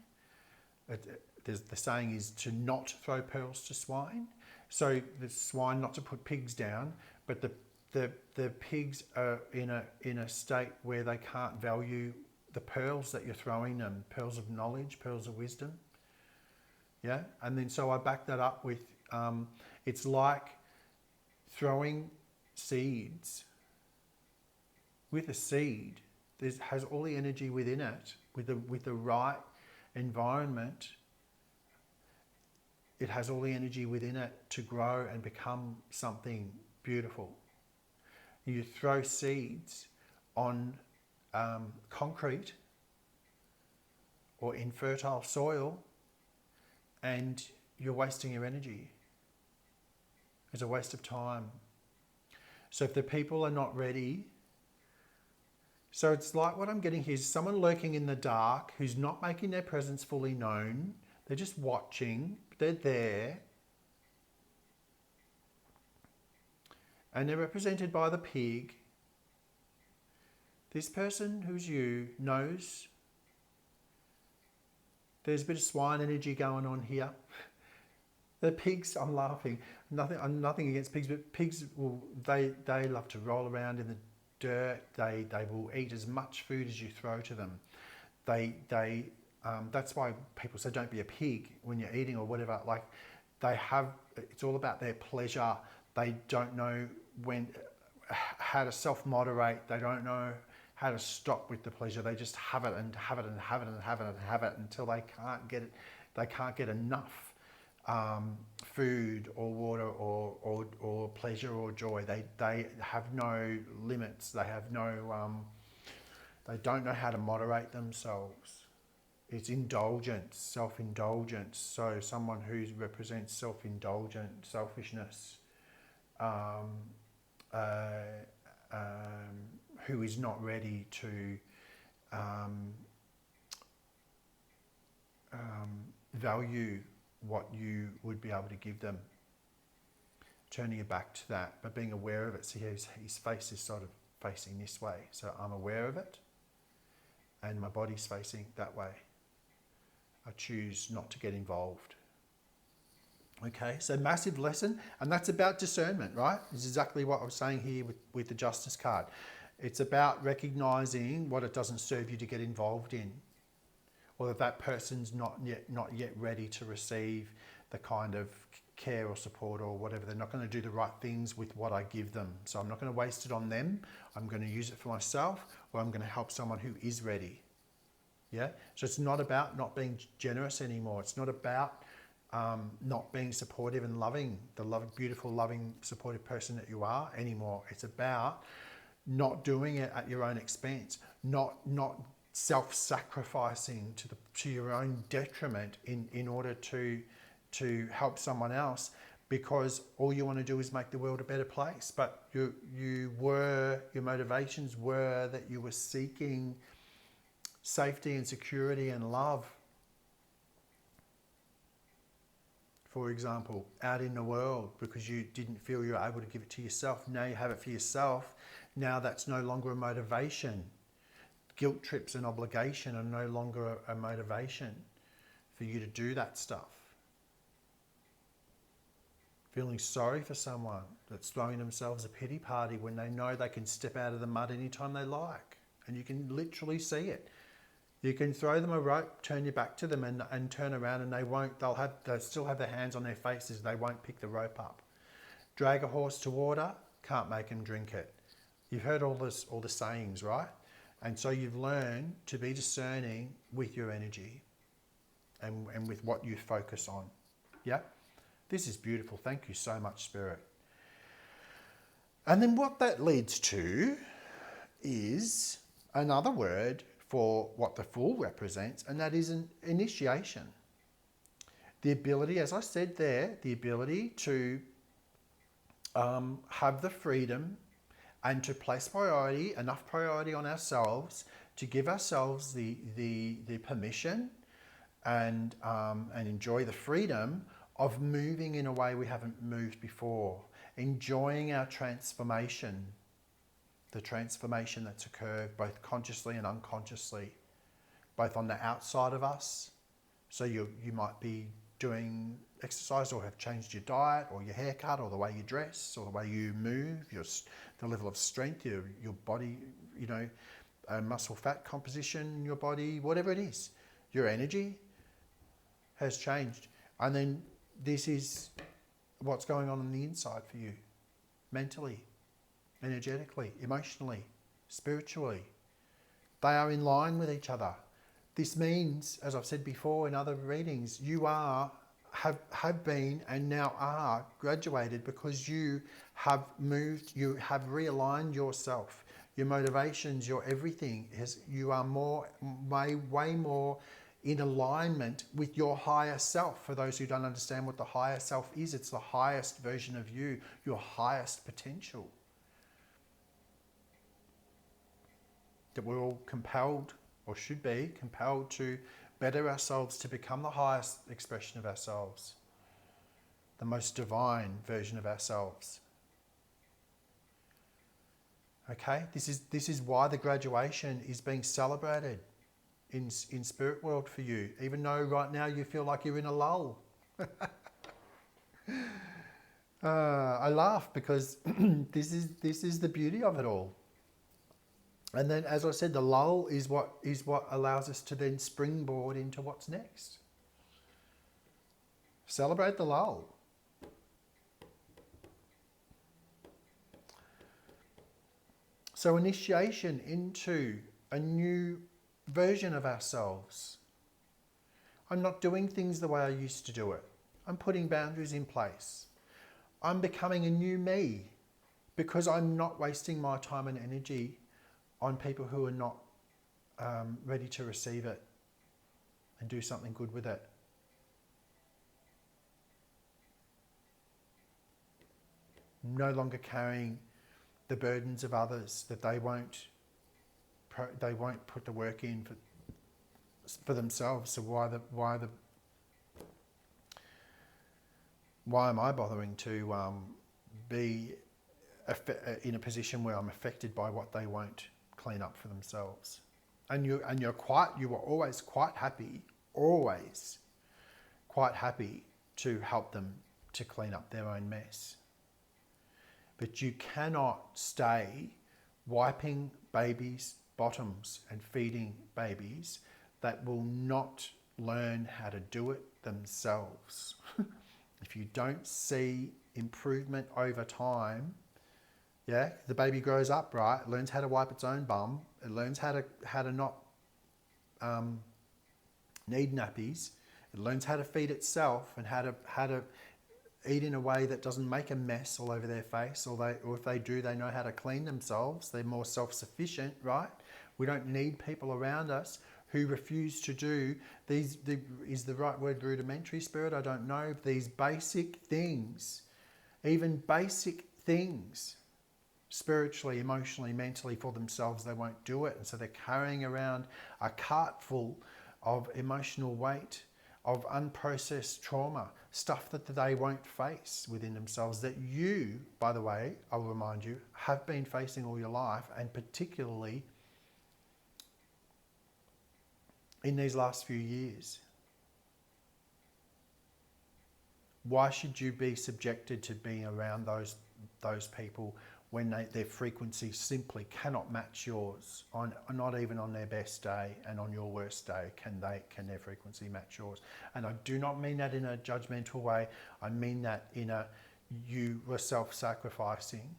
The saying is to not throw pearls to swine. So the swine, not to put pigs down, but the pigs are in a state where they can't value the pearls that you're throwing them, pearls of knowledge, pearls of wisdom. Yeah, and then so I back that up with it's like throwing seeds. With a seed, has all the energy within it, with the right environment. It has all the energy within it to grow and become something beautiful. You throw seeds on concrete or infertile soil, and you're wasting your energy. It's a waste of time. So if the people are not ready, so it's like what I'm getting here is someone lurking in the dark who's not making their presence fully known. They're just watching, they're there. And they're represented by the pig. This person who's you knows there's a bit of swine energy going on here. The pigs, I'm laughing. Nothing against pigs, but pigs they love to roll around in the dirt. They will eat as much food as you throw to them. That's why people say don't be a pig when you're eating or whatever. Like it's all about their pleasure. They don't know how to self-moderate. They don't know how to stop with the pleasure. They just have it and have it and have it and have it and have it until they can't get it. They can't get enough food or water or pleasure or joy. They have no limits. They have no. They don't know how to moderate themselves. It's indulgence, self-indulgence. So someone who represents self-indulgent, selfishness, who is not ready to value what you would be able to give them. Turning your back to that, but being aware of it. See, his face is sort of facing this way. So I'm aware of it, and my body's facing that way. I choose not to get involved. Okay, so massive lesson, and that's about discernment, right? It's exactly what I was saying here with the Justice card. It's about recognizing what it doesn't serve you to get involved in, or that person's not yet ready to receive the kind of care or support or whatever. They're not going to do the right things with what I give them. So I'm not going to waste it on them. I'm going to use it for myself, or I'm going to help someone who is ready. Yeah. So it's not about not being generous anymore. It's not about not being supportive and loving, beautiful, loving, supportive person that you are anymore. It's about not doing it at your own expense, not self-sacrificing to your own detriment in order to help someone else, because all you want to do is make the world a better place. But your motivations were that you were seeking safety and security and love, for example, out in the world, because you didn't feel you were able to give it to yourself. Now you have it for yourself. Now that's no longer a motivation. Guilt trips and obligation are no longer a motivation for you to do that stuff. Feeling sorry for someone that's throwing themselves a pity party when they know they can step out of the mud anytime they like. And you can literally see it. You can throw them a rope, turn your back to them and turn around, and they'll still have their hands on their faces. They won't pick the rope up. Drag a horse to water, can't make them drink it. You've heard all the sayings, right? And so you've learned to be discerning with your energy and with what you focus on. Yeah? This is beautiful. Thank you so much, Spirit. And then what that leads to is another word for what the Fool represents, and that is an initiation. The ability, as I said there, the ability to have the freedom and to place enough priority on ourselves to give ourselves the permission and enjoy the freedom of moving in a way we haven't moved before, enjoying our transformation, the transformation that's occurred both consciously and unconsciously, both on the outside of us. So you might be doing exercise or have changed your diet or your haircut or the way you dress or the way you move, the level of strength, your body, muscle fat composition in your body, whatever it is, your energy has changed. And then this is what's going on the inside for you, mentally, energetically, emotionally, spiritually. They are in line with each other. This means, as I've said before in other readings, you have been and now are graduated because you have moved, you have realigned yourself, your motivations, your everything. You are way more in alignment with your higher self. For those who don't understand what the higher self is, it's the highest version of you, your highest potential. That we're all compelled, or should be compelled, to better ourselves, to become the highest expression of ourselves, the most divine version of ourselves. Okay, this is why the graduation is being celebrated in spirit world for you, even though right now you feel like you're in a lull. I laugh because this is the beauty of it all. And then, as I said, the lull is what allows us to then springboard into what's next. Celebrate the lull. So initiation into a new version of ourselves. I'm not doing things the way I used to do it. I'm putting boundaries in place. I'm becoming a new me because I'm not wasting my time and energy on people who are not ready to receive it and do something good with it. No longer carrying the burdens of others that they won't put the work in for themselves. So why am I bothering to be in a position where I'm affected by what they won't clean up for themselves? And you were always quite happy to help them to clean up their own mess. But you cannot stay wiping babies' bottoms and feeding babies that will not learn how to do it themselves. If you don't see improvement over time, yeah, the baby grows up, right? It learns how to wipe its own bum. It learns how to not need nappies. It learns how to feed itself and how to eat in a way that doesn't make a mess all over their face. Or if they do, they know how to clean themselves. They're more self-sufficient, right? We don't need people around us who refuse to do these. Is the right word rudimentary, Spirit? I don't know. These basic things, even basic things, spiritually, emotionally, mentally, for themselves, they won't do it. And so they're carrying around a cart full of emotional weight, of unprocessed trauma, stuff that they won't face within themselves, that you, by the way, I'll remind you, have been facing all your life, and particularly in these last few years. Why should you be subjected to being around those people when their frequency simply cannot match yours? Not even on their best day, and on your worst day can their frequency match yours. And I do not mean that in a judgmental way. I mean that in you were self-sacrificing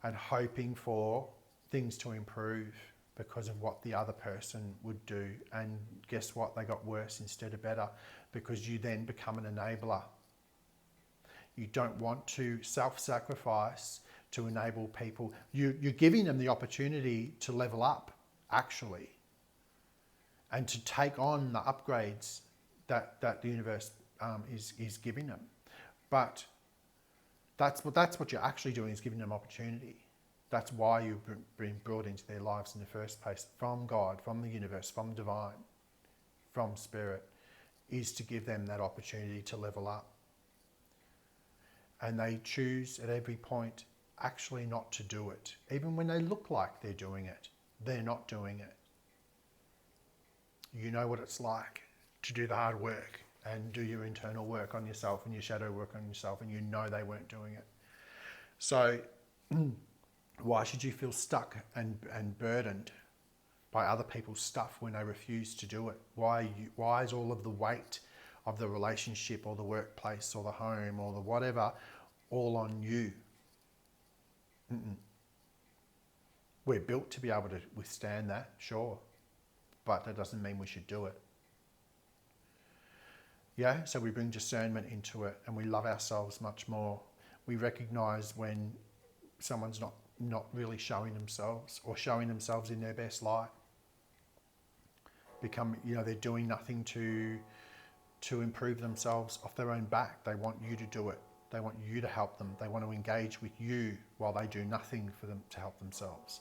and hoping for things to improve because of what the other person would do. And guess what? They got worse instead of better, because you then become an enabler. You don't want to self-sacrifice to enable people. You're giving them the opportunity to level up, actually, and to take on the upgrades that the universe is giving them. But that's what you're actually doing, is giving them opportunity. That's why you've been brought into their lives in the first place, from God, from the universe, from divine, from Spirit, is to give them that opportunity to level up. And they choose at every point actually not to do it. Even when they look like they're doing it, they're not doing it. You know what it's like to do the hard work and do your internal work on yourself and your shadow work on yourself, and you know they weren't doing it. So why should you feel stuck and burdened by other people's stuff when they refuse to do it? Why is all of the weight of the relationship or the workplace or the home or the whatever all on you? We're built to be able to withstand that, sure, but that doesn't mean we should do it. Yeah, so we bring discernment into it, and we love ourselves much more. We recognize when someone's not really showing themselves, or showing themselves in their best light. They're doing nothing to improve themselves off their own back. They want you to do it. They want you to help them. They want to engage with you while they do nothing for them to help themselves.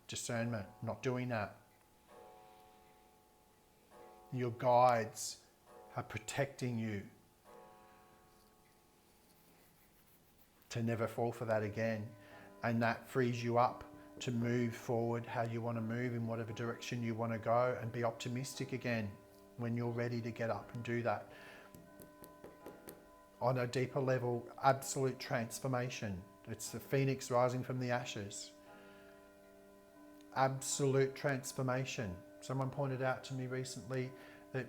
Discernment, not doing that. Your guides are protecting you to never fall for that again. And that frees you up to move forward how you want to move, in whatever direction you want to go, and be optimistic again when you're ready to get up and do that. On a deeper level, absolute transformation. It's the phoenix rising from the ashes. Absolute transformation. Someone pointed out to me recently that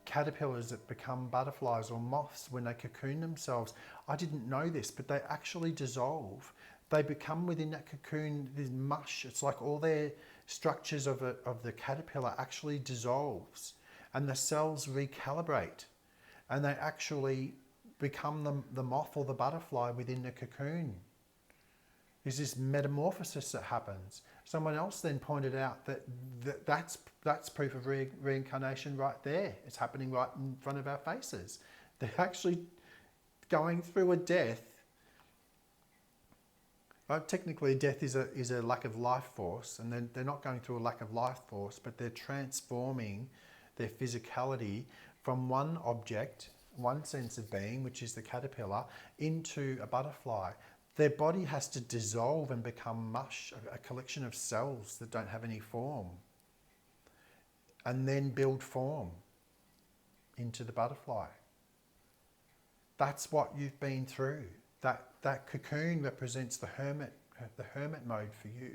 caterpillars that become butterflies or moths, when they cocoon themselves, I didn't know this, but they actually dissolve. They become, within that cocoon, this mush. It's like all their structures of the caterpillar actually dissolves, and the cells recalibrate, and they actually become the moth or the butterfly within the cocoon. There's this metamorphosis that happens. Someone else then pointed out that's proof of reincarnation right there. It's happening right in front of our faces. They're actually going through a death But technically, death is a lack of life force, and they're not going through a lack of life force, but they're transforming their physicality from one object, one sense of being, which is the caterpillar, into a butterfly. Their body has to dissolve and become mush, a collection of cells that don't have any form, and then build form into the butterfly. That's what you've been through. That cocoon represents the hermit mode for you,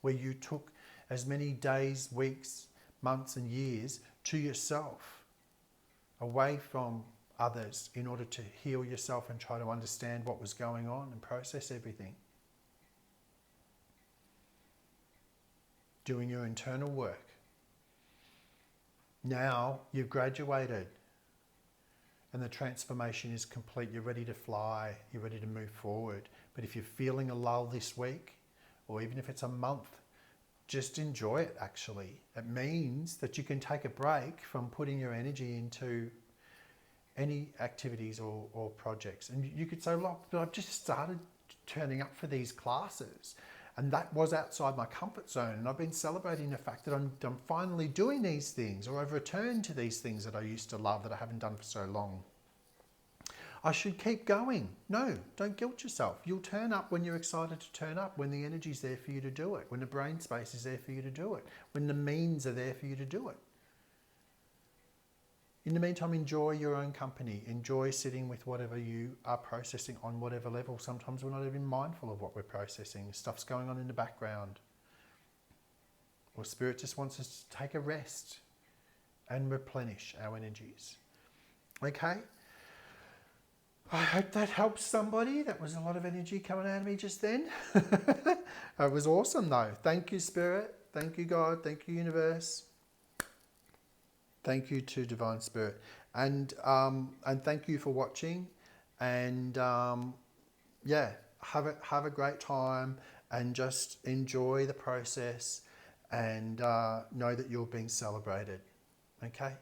where you took as many days, weeks, months and years to yourself, away from others, in order to heal yourself and try to understand what was going on and process everything. Doing your internal work. Now you've graduated and the transformation is complete. You're ready to fly. You're ready to move forward. But if you're feeling a lull this week, or even if it's a month, just enjoy it, actually. It means that you can take a break from putting your energy into any activities or projects. And you could say, look, I've just started turning up for these classes, and that was outside my comfort zone, and I've been celebrating the fact that I'm finally doing these things, or I've returned to these things that I used to love that I haven't done for so long. I should keep going. No, don't guilt yourself. You'll turn up when you're excited to turn up, when the energy's there for you to do it, when the brain space is there for you to do it, when the means are there for you to do it. In the meantime, enjoy your own company. Enjoy sitting with whatever you are processing on whatever level. Sometimes we're not even mindful of what we're processing. Stuff's going on in the background. Or Spirit just wants us to take a rest and replenish our energies. Okay? I hope that helps somebody. That was a lot of energy coming out of me just then. It was awesome though. Thank you, Spirit. Thank you, God. Thank you, Universe. Thank you to Divine Spirit. And thank you for watching. And yeah, have a great time and just enjoy the process and know that you're being celebrated. Okay?